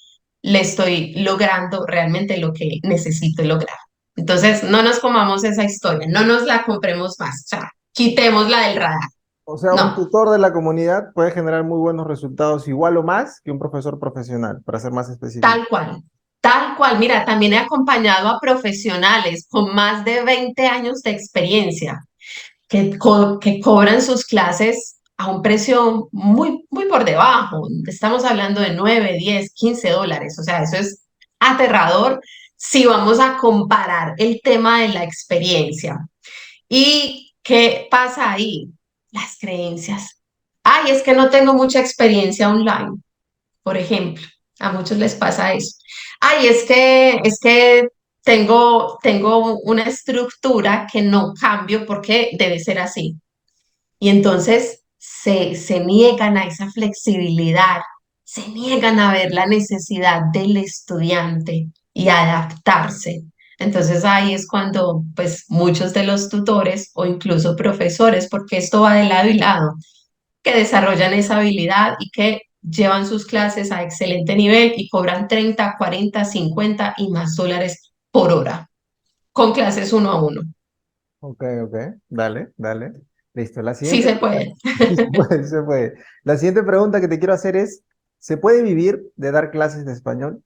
le estoy logrando realmente lo que necesito lograr. Entonces, no nos comamos esa historia, no nos la compremos más, o sea, quitémosla del radar. O sea, un No, tutor de la comunidad puede generar muy buenos resultados, igual o más que un profesor profesional, para ser más específico. tal cual, tal cual. Mira, también he acompañado a profesionales con más de 20 años de experiencia que cobran sus clases a un precio muy, muy por debajo. Estamos hablando de 9, 10, $15. O sea, eso es aterrador si vamos a comparar el tema de la experiencia. ¿Y qué pasa ahí? Las creencias. Ay, es que no tengo mucha experiencia online, por ejemplo. A muchos les pasa eso. Ay, es que tengo una estructura que no cambio porque debe ser así. Y entonces se niegan a esa flexibilidad, se niegan a ver la necesidad del estudiante y adaptarse. Entonces ahí es cuando pues muchos de los tutores o incluso profesores, porque esto va de lado y lado, que desarrollan esa habilidad y que llevan sus clases a excelente nivel y cobran 30, 40, 50 y más dólares por hora con clases uno a uno. Ok, ok, dale, dale. Listo. La Sí siguiente, se puede. sí se puede, se puede. La siguiente pregunta que te quiero hacer es, ¿se puede vivir de dar clases de español?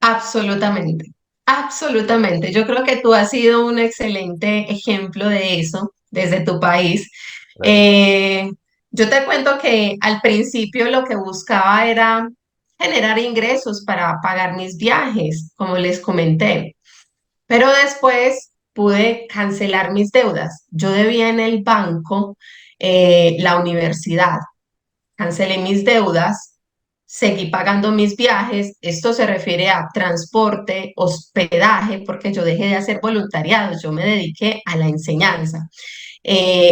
Absolutamente, absolutamente. Yo creo que tú has sido un excelente ejemplo de eso desde tu país. Gracias. Eh, yo te cuento que al principio lo que buscaba era generar ingresos para pagar mis viajes, como les comenté. Pero después pude cancelar mis deudas. Yo debía en el banco la universidad, cancelé mis deudas, seguí pagando mis viajes. Esto se refiere a transporte, hospedaje, porque yo dejé de hacer voluntariado, yo me dediqué a la enseñanza.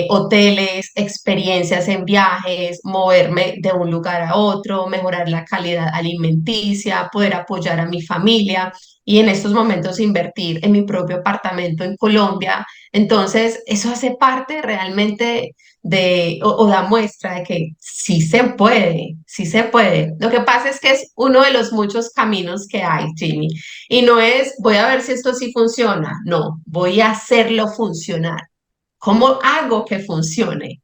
Hoteles, experiencias en viajes, moverme de un lugar a otro, mejorar la calidad alimenticia, poder apoyar a mi familia y en estos momentos invertir en mi propio apartamento en Colombia. Entonces, eso hace parte realmente o da muestra de que sí se puede, sí se puede. Lo que pasa es que es uno de los muchos caminos que hay, Jimmy, y no es voy a ver si esto sí funciona, no, voy a hacerlo funcionar. ¿Cómo hago que funcione?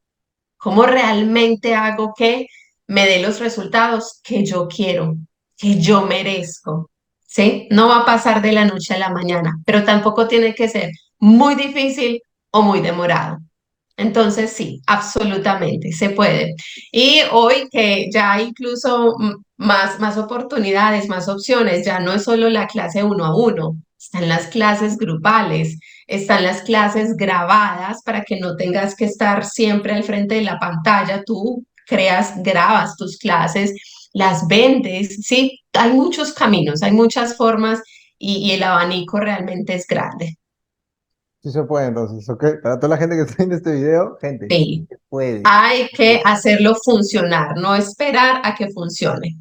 ¿Cómo realmente hago que me dé los resultados que yo quiero, que yo merezco? ¿Sí? No va a pasar de la noche a la mañana, pero tampoco tiene que ser muy difícil o muy demorado. Entonces, sí, absolutamente, se puede. Y hoy que ya hay incluso más oportunidades, más opciones, ya no es solo la clase uno a uno, están las clases grupales, están las clases grabadas para que no tengas que estar siempre al frente de la pantalla, tú creas, grabas tus clases, las vendes, sí, hay muchos caminos, hay muchas formas y el abanico realmente es grande. Sí se puede, entonces, ¿ok? Para toda la gente que está viendo este video, gente, sí Sí. se puede. Hay que hacerlo funcionar, no esperar a que funcione.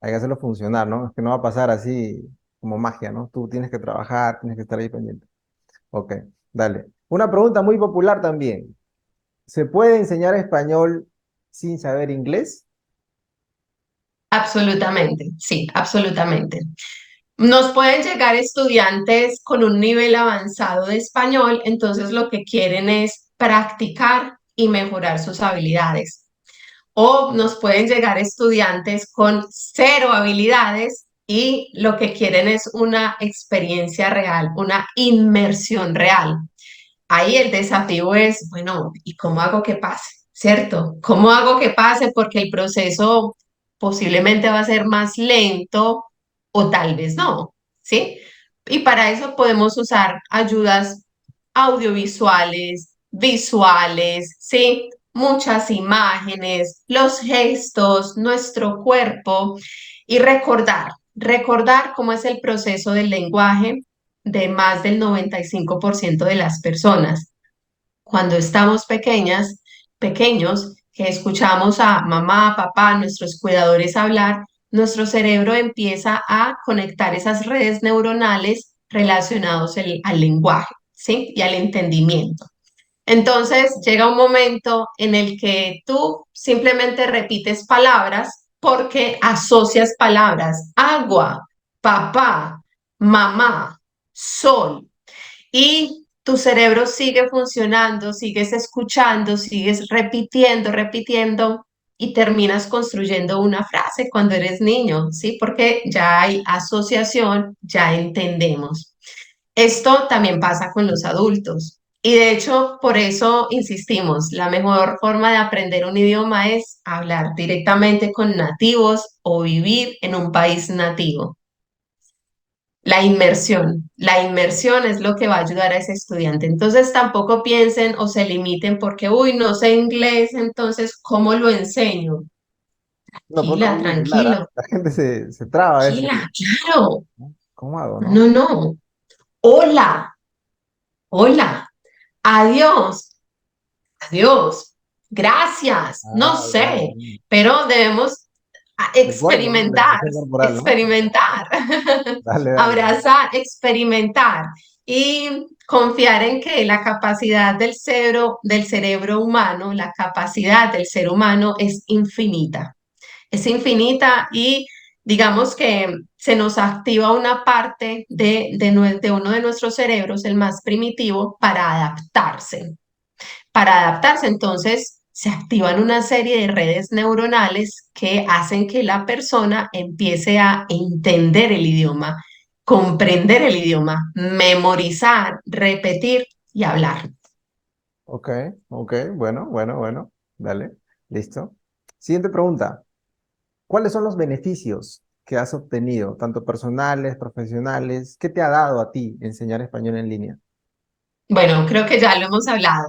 Hay que hacerlo funcionar, ¿no? Es que no va a pasar así como magia, ¿no? Tú tienes que trabajar, tienes que estar ahí pendiente. Ok, dale. Una pregunta muy popular también. ¿Se puede enseñar español sin saber inglés? Absolutamente, sí, absolutamente. Nos pueden llegar estudiantes con un nivel avanzado de español, entonces lo que quieren es practicar y mejorar sus habilidades. O nos pueden llegar estudiantes con cero habilidades y lo que quieren es una experiencia real, una inmersión real. Ahí el desafío es, bueno, ¿y cómo hago que pase? ¿Cierto? ¿Cómo hago que pase? Porque el proceso posiblemente va a ser más lento o tal vez no, ¿sí? Y para eso podemos usar ayudas audiovisuales, visuales, ¿sí? Muchas imágenes, los gestos, nuestro cuerpo y recordar cómo es el proceso del lenguaje de más del 95% de las personas. Cuando estamos pequeños, que escuchamos a mamá, papá, nuestros cuidadores hablar, nuestro cerebro empieza a conectar esas redes neuronales relacionados al lenguaje, ¿sí? Y al entendimiento. Entonces llega un momento en el que tú simplemente repites palabras porque asocias palabras, agua, papá, mamá, sol, y tu cerebro sigue funcionando, sigues escuchando, sigues repitiendo y terminas construyendo una frase cuando eres niño, ¿sí? Porque ya hay asociación, ya entendemos. Esto también pasa con los adultos. Y de hecho, por eso insistimos, la mejor forma de aprender un idioma es hablar directamente con nativos o vivir en un país nativo. La inmersión es lo que va a ayudar a ese estudiante. Entonces tampoco piensen o se limiten porque, uy, no sé inglés, entonces, ¿cómo lo enseño? Una pregunta Tranquila, muy popular, ¿ah? tranquilo, La gente se traba a veces. tranquila, claro. ¿No? ¿Cómo hago, No, no? no. Hola, hola, adiós, adiós, gracias, no Ah, ya, sé, ya. pero debemos El cuerpo, ¿no? La experimentar, expresión corporal, ¿no? experimentar, Dale, dale. abrazar, experimentar y confiar en que la capacidad del cerebro humano, la capacidad del ser humano es infinita y digamos que se nos activa una parte de uno de nuestros cerebros, el más primitivo, para adaptarse. Para adaptarse, entonces, se activan una serie de redes neuronales que hacen que la persona empiece a entender el idioma, comprender el idioma, memorizar, repetir y hablar. Ok, ok, bueno, dale, listo. Siguiente pregunta. ¿Cuáles son los beneficios que has obtenido, tanto personales, profesionales? ¿Qué te ha dado a ti enseñar español en línea? Bueno, creo que ya lo hemos hablado,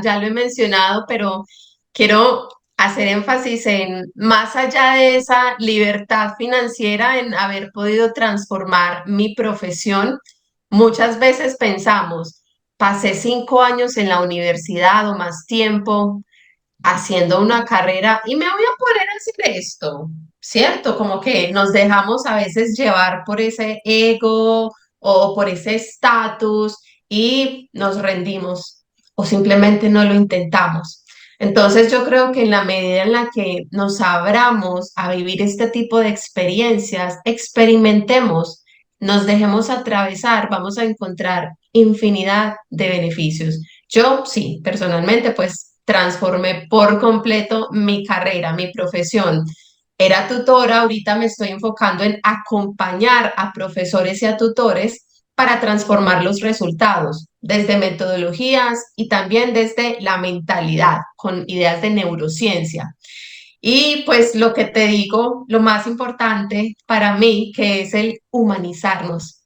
ya lo he mencionado, pero quiero hacer énfasis en, más allá de esa libertad financiera, en haber podido transformar mi profesión. Muchas veces pensamos, pasé 5 años en la universidad o más tiempo haciendo una carrera y me voy a poner a hacer esto, ¿cierto? Como que nos dejamos a veces llevar por ese ego o por ese estatus y nos rendimos o simplemente no lo intentamos. Entonces yo creo que en la medida en la que nos abramos a vivir este tipo de experiencias, experimentemos, nos dejemos atravesar, vamos a encontrar infinidad de beneficios. Yo sí, personalmente, pues transformé por completo mi carrera, mi profesión. Era tutora, ahorita me estoy enfocando en acompañar a profesores y a tutores para transformar los resultados, desde metodologías y también desde la mentalidad, con ideas de neurociencia. Y pues lo que te digo, lo más importante para mí, que es el humanizarnos,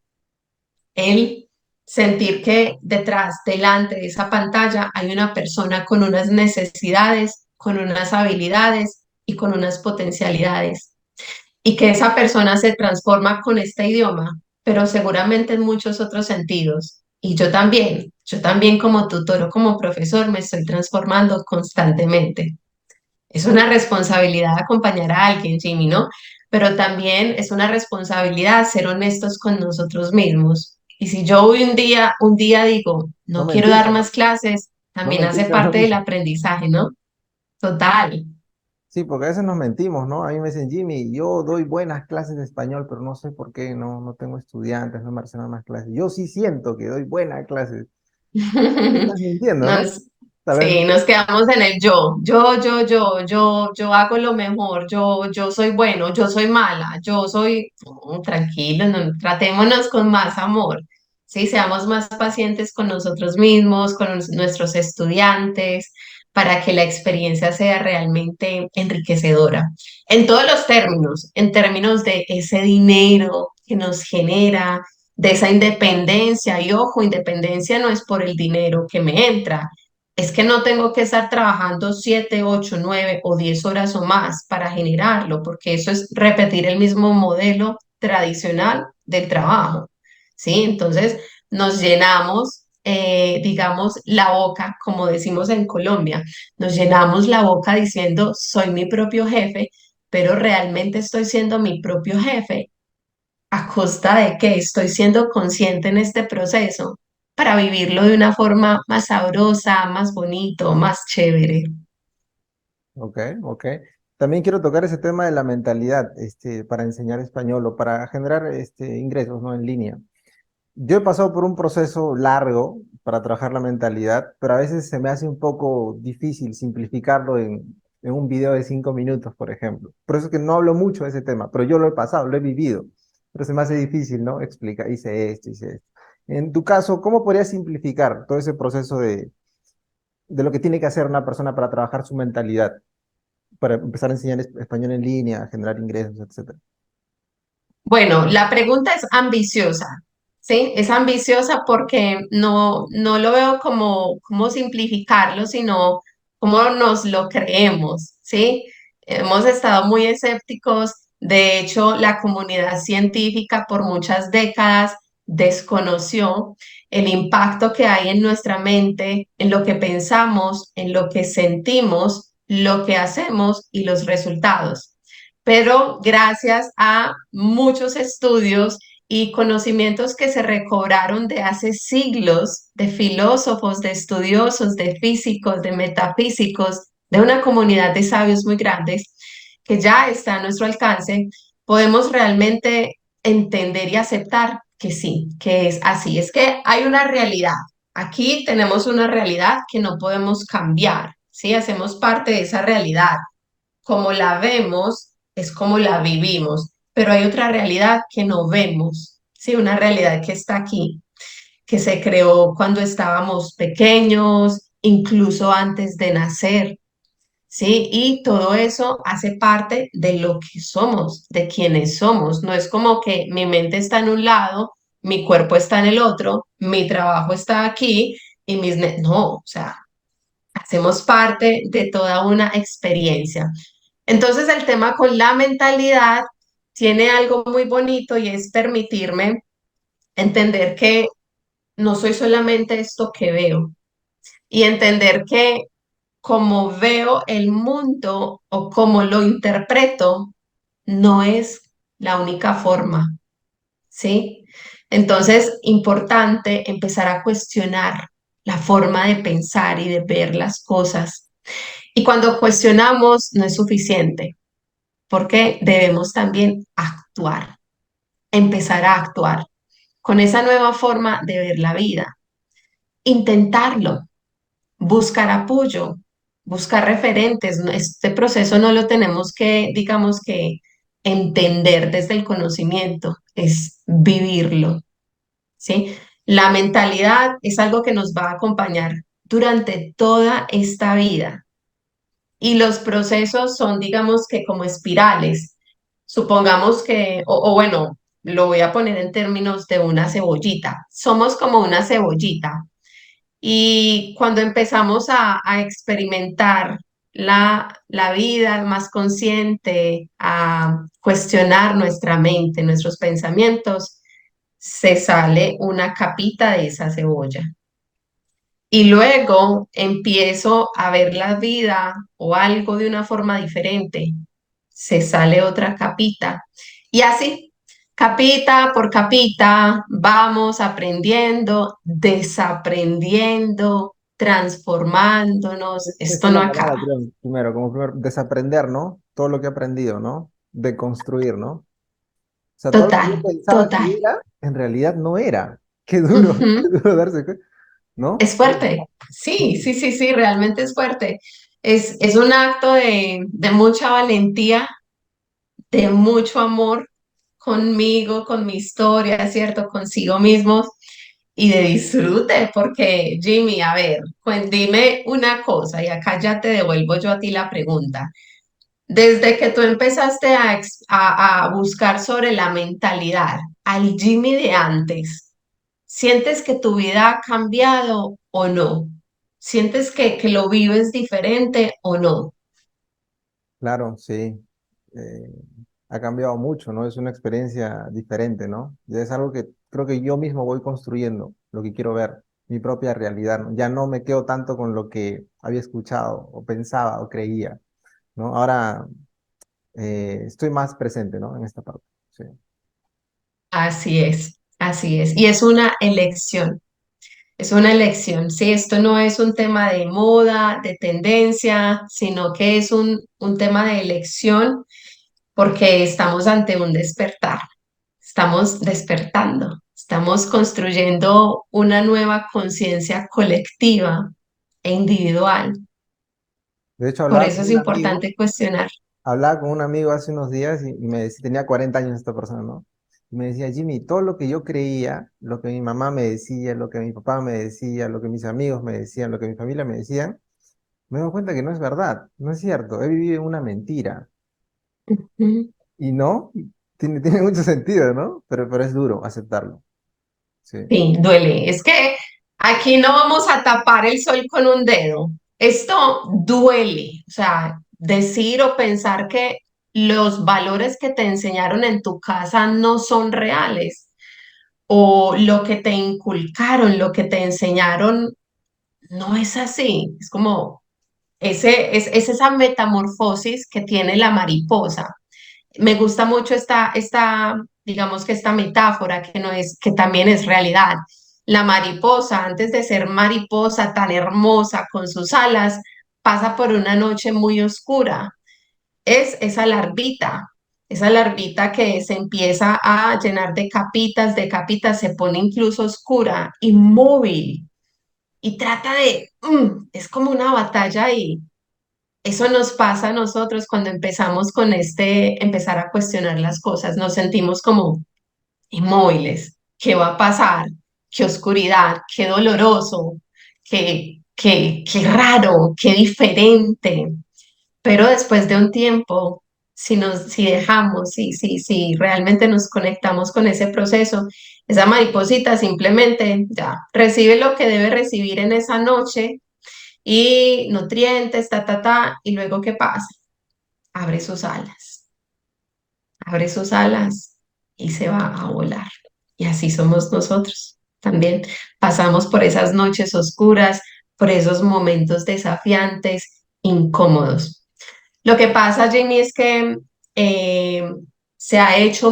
el sentir que detrás, delante de esa pantalla hay una persona con unas necesidades, con unas habilidades y con unas potencialidades. Y que esa persona se transforma con este idioma, pero seguramente en muchos otros sentidos. Y yo también como tutor o como profesor me estoy transformando constantemente. Es una responsabilidad acompañar a alguien, Jimmy, ¿no? Pero también es una responsabilidad ser honestos con nosotros mismos. Y si yo hoy un día digo, No no quiero dar mentirse, ¿no? más clases, No también hace mentirse a uno parte del mismo. aprendizaje, ¿no? Total. Sí, porque a veces nos mentimos, ¿no? A mí me dicen, Jimmy, yo doy buenas clases de español, pero no sé por qué no tengo estudiantes, no me hacen más clases. Yo sí siento que doy buenas clases. Estás mintiendo, ¿no? Nos, Tal vez sí, nos quedamos en el yo hago lo mejor, yo soy bueno, yo soy mala, yo soy, tranquilo, no, tratémonos con más amor, sí, seamos más pacientes con nosotros mismos, con nuestros estudiantes, para que la experiencia sea realmente enriquecedora. En todos los términos, en términos de ese dinero que nos genera, de esa independencia. Y ojo, independencia no es por el dinero que me entra, es que no tengo que estar trabajando 7, 8, 9 o 10 horas o más para generarlo, porque eso es repetir el mismo modelo tradicional del trabajo, ¿sí? Entonces nos llenamos, digamos, la boca, como decimos en Colombia, nos llenamos la boca diciendo, soy mi propio jefe, pero realmente estoy siendo mi propio jefe. ¿A costa de que estoy siendo consciente en este proceso para vivirlo de una forma más sabrosa, más bonito, más chévere? ok, ok. También quiero tocar ese tema de la mentalidad, para enseñar español o para generar, ingresos, ¿no? En línea. Yo he pasado por un proceso largo para trabajar la mentalidad, pero a veces se me hace un poco difícil simplificarlo en un video de 5 minutos, por ejemplo. Por eso es que no hablo mucho de ese tema, pero yo lo he pasado, lo he vivido. Pero se me hace difícil, ¿no? Explicar, hice esto. En tu caso, ¿cómo podrías simplificar todo ese proceso de lo que tiene que hacer una persona para trabajar su mentalidad, para empezar a enseñar español en línea, generar ingresos, etcétera? Bueno, la pregunta es ambiciosa, ¿sí? Es ambiciosa porque no lo veo como simplificarlo, sino como nos lo creemos, ¿sí? Hemos estado muy escépticos. De hecho, la comunidad científica por muchas décadas desconoció el impacto que hay en nuestra mente, en lo que pensamos, en lo que sentimos, lo que hacemos y los resultados, pero gracias a muchos estudios y conocimientos que se recobraron de hace siglos de filósofos, de estudiosos, de físicos, de metafísicos, de una comunidad de sabios muy grandes que ya está a nuestro alcance, podemos realmente entender y aceptar que sí, que es así. Es que hay una realidad. Aquí tenemos una realidad que no podemos cambiar, ¿sí? Hacemos parte de esa realidad. Como la vemos es como la vivimos, pero hay otra realidad que no vemos, ¿sí? Una realidad que está aquí, que se creó cuando estábamos pequeños, incluso antes de nacer. ¿sí? Y todo eso hace parte de lo que somos, de quienes somos. No es como que mi mente está en un lado, mi cuerpo está en el otro, mi trabajo está aquí y no, o sea, hacemos parte de toda una experiencia. Entonces, el tema con la mentalidad tiene algo muy bonito y es permitirme entender que no soy solamente esto que veo y entender que como veo el mundo o como lo interpreto, no es la única forma, ¿sí? Entonces, importante empezar a cuestionar la forma de pensar y de ver las cosas. Y cuando cuestionamos, no es suficiente, porque debemos también actuar, empezar a actuar con esa nueva forma de ver la vida, intentarlo, buscar apoyo, buscar referentes. Este proceso no lo tenemos que, digamos que, entender desde el conocimiento, es vivirlo, ¿sí? La mentalidad es algo que nos va a acompañar durante toda esta vida y los procesos son, digamos que, como espirales. Supongamos que, o bueno, lo voy a poner en términos de una cebollita. Somos como una cebollita y cuando empezamos a experimentar la vida más consciente, a cuestionar nuestra mente, nuestros pensamientos, se sale una capita de esa cebolla. Y luego empiezo a ver la vida o algo de una forma diferente. Se sale otra capita. Y así, capita por capita, vamos aprendiendo, desaprendiendo, transformándonos. Esa Esto es no la palabra, acaba. creo, primero, como primero, desaprender, ¿no? Todo lo que he aprendido, ¿no? De construir, ¿no? O sea, todo lo que yo Total, pensaba que total. era, en realidad no era. Qué duro, qué Ujú. duro darse cuenta, ¿no? Es fuerte. Sí, Sí, sí, sí, sí, realmente es fuerte. Es un acto de mucha valentía, de mucho amor conmigo, con mi historia, ¿cierto? Consigo mismos y de disfrute, porque Jimmy, a ver, dime una cosa y acá ya te devuelvo yo a ti la pregunta. Desde que tú empezaste a buscar sobre la mentalidad, al Jimmy de antes, ¿sientes que tu vida ha cambiado o no? ¿Sientes que lo vives diferente o no? claro, sí. Eh, ha cambiado mucho, ¿no? Es una experiencia diferente, ¿no? Y es algo que creo que yo mismo voy construyendo, lo que quiero ver, mi propia realidad, ¿no? Ya no me quedo tanto con lo que había escuchado o pensaba o creía, ¿no? Ahora estoy más presente, ¿no? En esta parte. Sí. Así es, así es. Y es una elección. Es una elección, sí, esto no es un tema de moda, de tendencia, sino que es un tema de elección porque estamos ante un despertar, estamos despertando, estamos construyendo una nueva conciencia colectiva e individual. De hecho, Por eso es importante cuestionar. hablaba con un amigo hace unos días y me decía, tenía 40 años esta persona, ¿no? Y me decía, Jimmy, todo lo que yo creía, lo que mi mamá me decía, lo que mi papá me decía, lo que mis amigos me decían, lo que mi familia me decían, me doy cuenta que no es verdad, no es cierto, he vivido una mentira. Ujú. Y no, tiene mucho sentido, ¿no? Pero es duro aceptarlo. Sí, Sí, duele. Es que aquí no vamos a tapar el sol con un dedo. Esto duele. O sea, decir o pensar que los valores que te enseñaron en tu casa no son reales o lo que te inculcaron, lo que te enseñaron no es así. Es como es esa metamorfosis que tiene la mariposa. Me gusta mucho digamos que esta metáfora que no es, que también es realidad. La mariposa, antes de ser mariposa tan hermosa con sus alas, pasa por una noche muy oscura. Es esa larvita que se empieza a llenar de capitas, se pone incluso oscura, inmóvil, y trata es como una batalla y eso nos pasa a nosotros cuando empezamos con empezar a cuestionar las cosas, nos sentimos como inmóviles. ¿Qué va a pasar? ¿Qué oscuridad? ¿Qué doloroso? ¿Qué raro? ¿Qué diferente? pero después de un tiempo, si dejamos, si realmente nos conectamos con ese proceso, esa mariposita simplemente ya recibe lo que debe recibir en esa noche y nutrientes, y luego ¿qué pasa? Abre sus alas, abre sus alas y se va a volar. Y así somos nosotros también. Pasamos por esas noches oscuras, por esos momentos desafiantes, incómodos. Lo que pasa, Jamie, es que eh, se ha hecho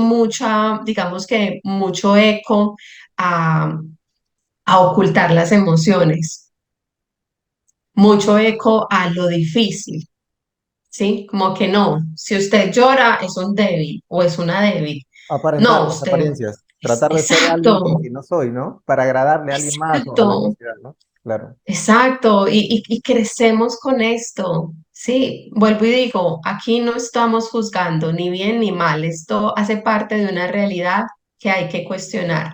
digamos que mucho eco a, a ocultar las emociones, mucho eco a lo difícil, ¿sí? Como que no, si usted llora es un débil o es una débil. Aparentar No, las usted apariencias, tratar de ser alguien exacto, como que no soy, ¿no? Para agradarle a alguien más o a la exacto. sociedad, ¿no? Claro. Exacto, y crecemos con esto. Sí, vuelvo y digo, aquí no estamos juzgando ni bien ni mal, esto hace parte de una realidad que hay que cuestionar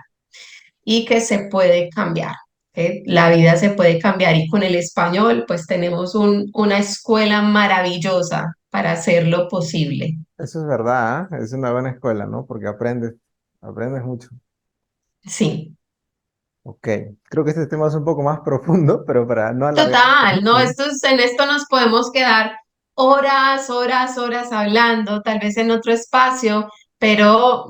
y que se puede cambiar. ¿Ok? La vida se puede cambiar y con el español pues tenemos una escuela maravillosa para hacerlo posible. Eso es verdad, ¿ah? Es una buena escuela, ¿no? Porque aprendes mucho. Sí. Ok, creo que este tema es un poco más profundo, pero para no alargarlo Total, mucho, no, ¿no? en esto nos podemos quedar horas, horas, horas hablando, tal vez en otro espacio, pero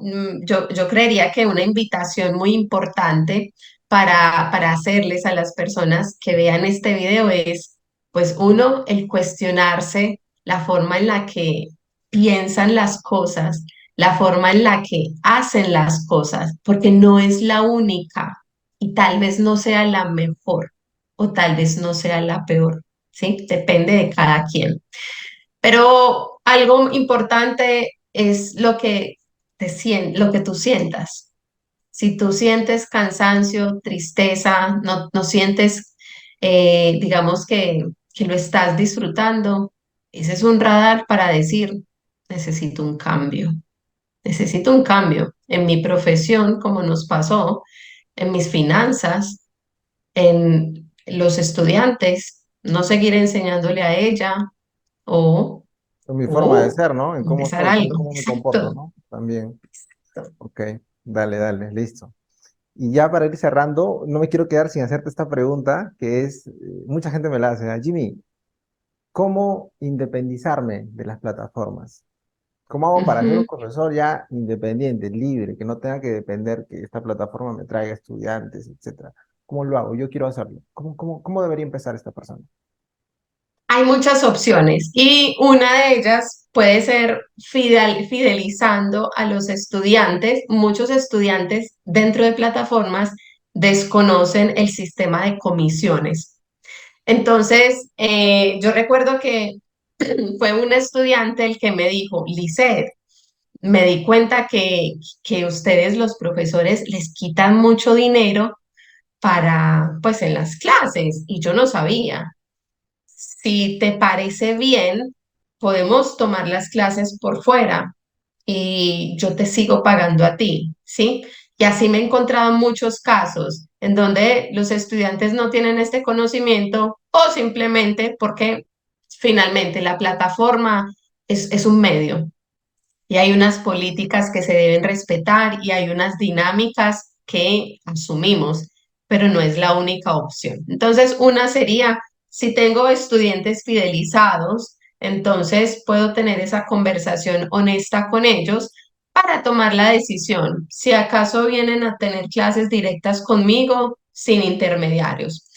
yo creería que una invitación muy importante para hacerles a las personas que vean este video es, pues uno, el cuestionarse la forma en la que piensan las cosas, la forma en la que hacen las cosas, porque no es la única y tal vez no sea la mejor o tal vez no sea la peor, ¿sí? Depende de cada quien. Pero algo importante es lo que tú sientas. Si tú sientes cansancio, tristeza, no sientes, digamos que lo estás disfrutando, ese es un radar para decir, necesito un cambio, necesito un cambio en mi profesión, como nos pasó, en mis finanzas, en los estudiantes, no seguir enseñándole a ella o, En mi forma de o ser, ¿no? En cómo empezar soy, algo. cómo me comporto, Exacto. ¿no? También. Ok, dale, dale, listo. Y ya para ir cerrando, no me quiero quedar sin hacerte esta pregunta, que es, mucha gente me la hace, ¿ah? Jimmy, ¿cómo independizarme de las plataformas? ¿Cómo hago para ser un Ujú. profesor ya independiente, libre, que no tenga que depender que esta plataforma me traiga estudiantes, etcétera? ¿Cómo lo hago? Yo quiero hacerlo. ¿Cómo debería empezar esta persona? Hay muchas opciones y una de ellas puede ser fidelizando a los estudiantes. Muchos estudiantes dentro de plataformas desconocen el sistema de comisiones. Entonces, yo recuerdo que fue un estudiante el que me dijo, Lisset, me di cuenta que ustedes los profesores les quitan mucho dinero pues en las clases y yo no sabía. Si te parece bien, podemos tomar las clases por fuera y yo te sigo pagando a ti, ¿sí? Y así me he encontrado en muchos casos en donde los estudiantes no tienen este conocimiento o simplemente porque finalmente la plataforma es un medio y hay unas políticas que se deben respetar y hay unas dinámicas que asumimos, pero no es la única opción. Entonces, una sería, si tengo estudiantes fidelizados, entonces puedo tener esa conversación honesta con ellos para tomar la decisión, si acaso vienen a tener clases directas conmigo sin intermediarios.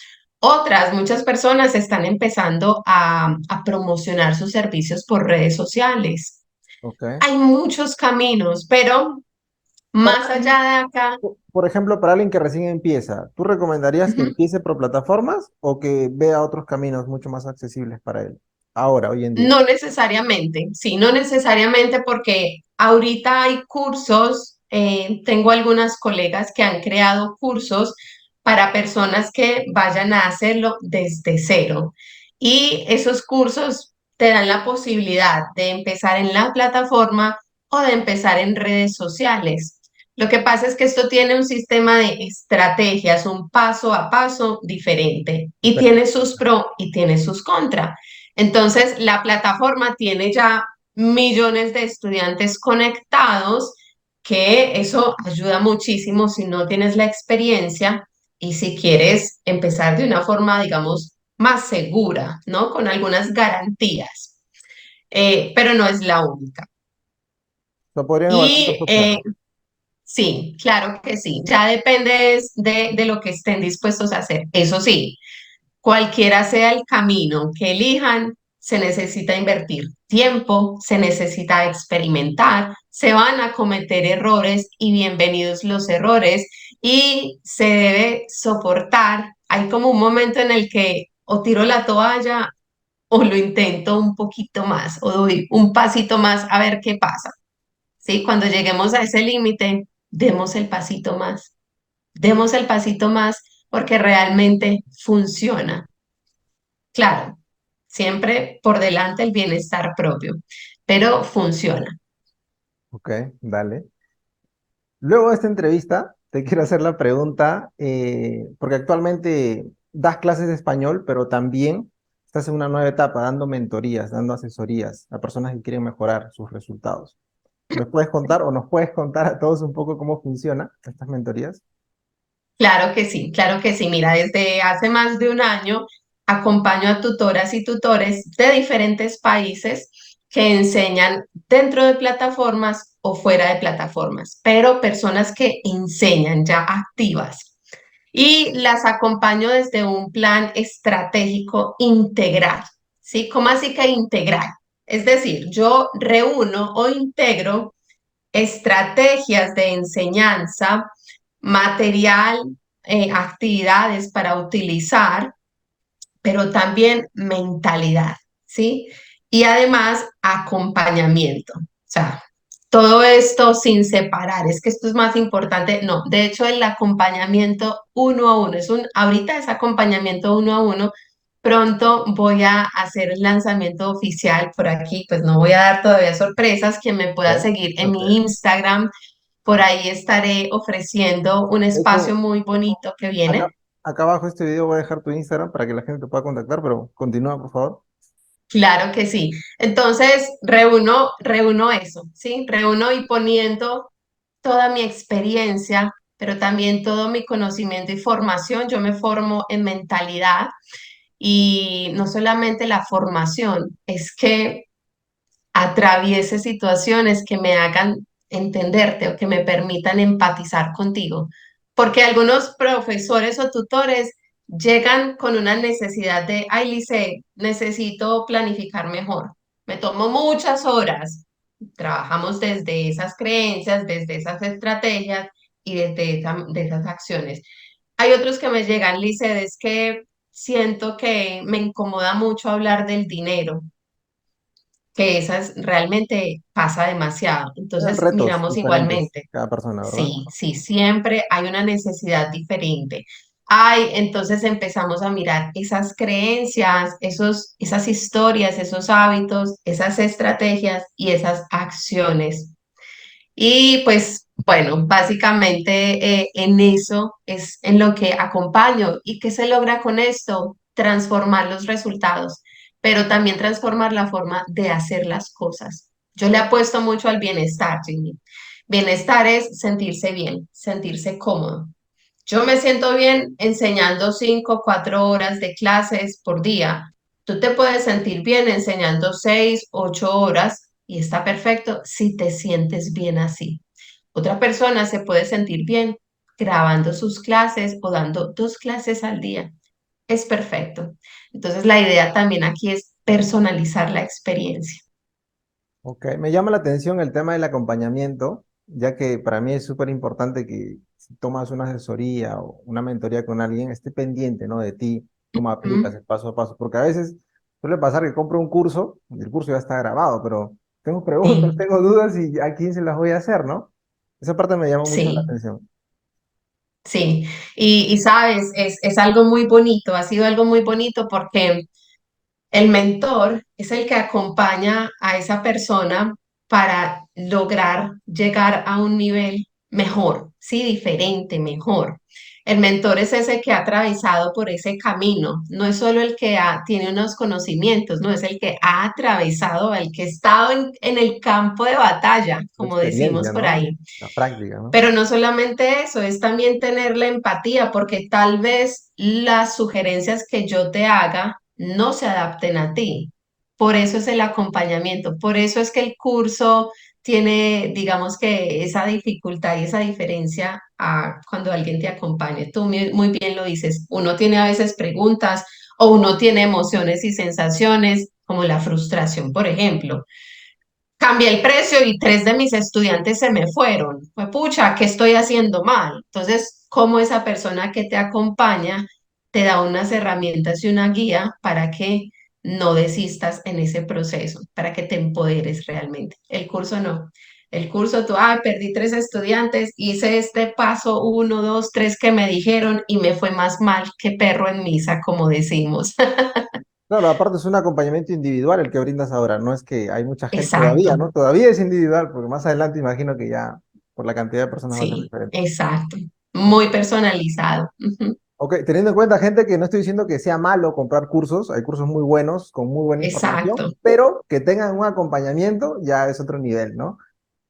Muchas personas están empezando a promocionar sus servicios por redes sociales. ¿Ok? Hay muchos caminos, pero Para más allá alguien, de acá, por ejemplo, para alguien que recién empieza, ¿tú recomendarías que ujú, empiece por plataformas o que vea otros caminos mucho más accesibles para él? Ahora, hoy en día. no necesariamente, sí, no necesariamente porque ahorita hay cursos, tengo algunas colegas que han creado cursos para personas que vayan a hacerlo desde cero. Y esos cursos te dan la posibilidad de empezar en la plataforma o de empezar en redes sociales. Lo que pasa es que esto tiene un sistema de estrategias, un paso a paso diferente y Diferente. tiene sus pros y tiene sus contras. Entonces, la plataforma tiene ya millones de estudiantes conectados, que eso ayuda muchísimo si no tienes la experiencia y si quieres empezar de una forma, digamos, más segura, ¿no? Con algunas garantías. Pero no es la única. ¿Lo podrían evaluar dos Y opciones? sí, claro que sí. Ya depende de lo que estén dispuestos a hacer. Eso sí, cualquiera sea el camino que elijan, se necesita invertir tiempo, se necesita experimentar, se van a cometer errores y bienvenidos los errores y se debe soportar. Hay como un momento en el que o tiro la toalla o lo intento un poquito más o doy un pasito más a ver qué pasa. ¿Sí? Cuando lleguemos a ese límite, demos el pasito más porque realmente funciona. Claro, siempre por delante el bienestar propio, pero funciona. Ok, dale. Luego de esta entrevista, te quiero hacer la pregunta, porque actualmente das clases de español, pero también estás en una nueva etapa, dando mentorías, dando asesorías a personas que quieren mejorar sus resultados. ¿Me puedes contar o nos puedes contar a todos un poco cómo funciona estas mentorías? Claro que sí, claro que sí. Mira, desde hace más de un año acompaño a tutoras y tutores de diferentes países que enseñan dentro de plataformas o fuera de plataformas, pero personas que enseñan ya activas. Y las acompaño desde un plan estratégico integral, ¿sí? ¿Cómo así que integral? Es decir, yo reúno o integro estrategias de enseñanza, material, actividades para utilizar, pero también mentalidad, ¿sí? Y además acompañamiento. O sea, todo esto sin separar, es que esto es más importante. No, de hecho el acompañamiento uno a uno, ahorita es acompañamiento uno a uno. Pronto voy a hacer el lanzamiento oficial por aquí, pues no voy a dar todavía sorpresas. Quien me pueda Ok, seguir en ok. mi Instagram, por ahí estaré ofreciendo un De espacio hecho, muy bonito que acá, viene. acá abajo de este video voy a dejar tu Instagram para que la gente te pueda contactar, pero continúa, por favor. Claro que sí. Entonces, reúno eso, ¿sí? Reúno y poniendo toda mi experiencia, pero también todo mi conocimiento y formación. Yo me formo en mentalidad y no solamente la formación, es que atraviese situaciones que me hagan entenderte o que me permitan empatizar contigo. Porque algunos profesores o tutores llegan con una necesidad de, ay, Lice, necesito planificar mejor. Me tomo muchas horas. Trabajamos desde esas creencias, desde esas estrategias y desde de esas acciones. Hay otros que me llegan, Lice, es que siento que me incomoda mucho hablar del dinero, que esas realmente pasa demasiado. Eran Entonces, retos miramos diferentes igualmente. cada persona, ¿verdad? Sí, sí, siempre hay una necesidad diferente. Ay, entonces empezamos a mirar esas creencias, esas historias, esos hábitos, esas estrategias y esas acciones. Y pues, bueno, básicamente en eso es en lo que acompaño. ¿Y qué se logra con esto? Transformar los resultados, pero también transformar la forma de hacer las cosas. Yo le apuesto mucho al bienestar, Jimmy. Bienestar es sentirse bien, sentirse cómodo. Yo me siento bien enseñando 5, 4 horas de clases por día. Tú te puedes sentir bien enseñando 6, 8 horas y está perfecto si te sientes bien así. Otra persona se puede sentir bien grabando sus clases o dando 2 clases al día. Es perfecto. Entonces la idea también aquí es personalizar la experiencia. Ok, me llama la atención el tema del acompañamiento, ya que para mí es súper importante que si tomas una asesoría o una mentoría con alguien, esté pendiente, ¿no? De ti, cómo aplicas ¿Mm? el paso a paso, porque a veces suele pasar que compro un curso y el curso ya está grabado, pero tengo preguntas, Sí, tengo dudas y a quién se las voy a hacer, ¿no? Esa parte me llama mucho la sí. atención. Sí, y sabes, es algo muy bonito, ha sido algo muy bonito porque el mentor es el que acompaña a esa persona para lograr llegar a un nivel mejor, sí, diferente, mejor. El mentor es ese que ha atravesado por ese camino, no es solo el que tiene unos conocimientos, no es el que ha atravesado, el que ha estado en el campo de batalla, La como decimos experiencia, por ¿no? ahí. La práctica, ¿no? Pero no solamente eso, es también tener la empatía, porque tal vez las sugerencias que yo te haga no se adapten a ti. Por eso es el acompañamiento, por eso es que el curso tiene, digamos que esa dificultad y esa diferencia a cuando alguien te acompañe. Tú muy bien lo dices, uno tiene a veces preguntas o uno tiene emociones y sensaciones, como la frustración, por ejemplo. Cambié el precio y tres de mis estudiantes se me fueron. Fue pucha, ¿qué estoy haciendo mal? Entonces, ¿cómo esa persona que te acompaña te da unas herramientas y una guía para que no desistas en ese proceso, para que te empoderes realmente? El curso no. El curso, tú, perdí tres estudiantes, hice este paso, uno, dos, tres que me dijeron y me fue más mal que perro en misa, como decimos. Claro, aparte es un acompañamiento individual el que brindas ahora, no es que hay mucha gente todavía, Exacto, ¿no? Todavía es individual, porque más adelante imagino que ya por la cantidad de personas va a ser sí, diferente. exacto. Ok, Muy personalizado. Ujú. ok, teniendo en cuenta, gente, que no estoy diciendo que sea malo comprar cursos, hay cursos muy buenos, con muy buena información, Exacto, pero que tengan un acompañamiento ya es otro nivel, ¿no?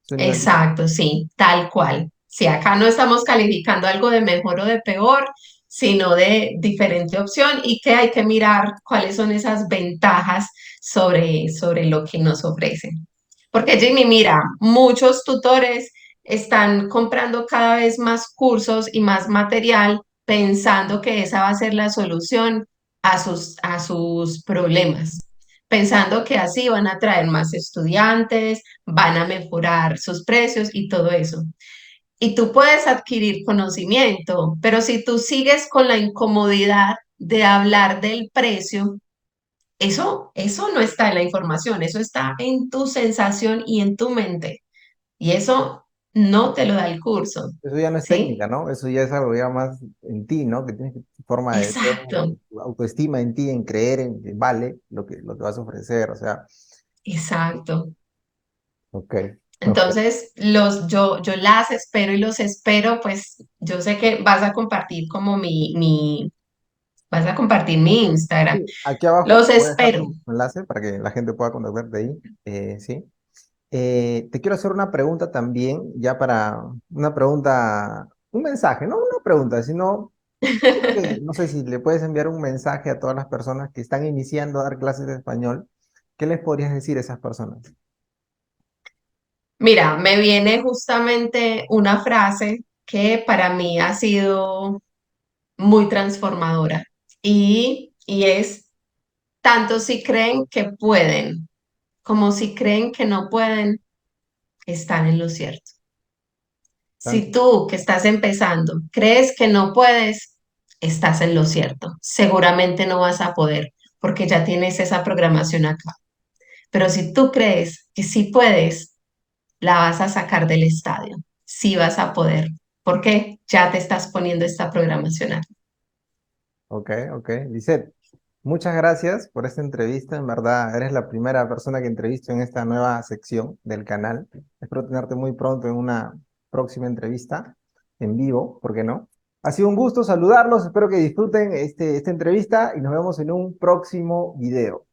Es un nivel diferente. exacto, sí, tal cual. Si acá no estamos calificando algo de mejor o de peor, sino de diferente opción y que hay que mirar cuáles son esas ventajas sobre lo que nos ofrecen. Porque Jimmy, mira, muchos tutores están comprando cada vez más cursos y más material pensando que esa va a ser la solución a sus problemas, pensando que así van a traer más estudiantes, van a mejorar sus precios y todo eso. Y tú puedes adquirir conocimiento, pero si tú sigues con la incomodidad de hablar del precio, eso no está en la información, eso está en tu sensación y en tu mente. Y eso no te lo da el curso, Eso ya no es técnica, ¿sí? ¿no? Eso ya es algo ya más en ti, ¿no? Que tienes tu forma de ser, Exacto, tu autoestima en ti, en creer en que vale lo que vas a ofrecer, o sea, exacto. ok, ok. Entonces, yo las espero y los espero, pues yo sé que vas a compartir como vas a compartir mi Instagram. Sí, aquí abajo Los voy a dejar espero. tu enlace para que la gente pueda contactarte ahí, ¿sí? Te quiero hacer una pregunta también, ya para una pregunta, un mensaje, no una pregunta, sino, no sé si le puedes enviar un mensaje a todas las personas que están iniciando a dar clases de español. ¿Qué les podrías decir a esas personas? Mira, me viene justamente una frase que para mí ha sido muy transformadora y es, tanto si creen que pueden como si creen que no pueden, están en lo cierto. Si Tanto, tú que estás empezando crees que no puedes, estás en lo cierto. Seguramente no vas a poder porque ya tienes esa programación acá. Pero si tú crees que sí puedes, la vas a sacar del estadio. Sí vas a poder. Porque ya te estás poniendo esta programación acá. ok, ok. Lisette, muchas gracias por esta entrevista. En verdad, eres la primera persona que entrevisto en esta nueva sección del canal. Espero tenerte muy pronto en una próxima entrevista en vivo, ¿por qué no? Ha sido un gusto saludarlos. Espero que disfruten esta entrevista y nos vemos en un próximo video.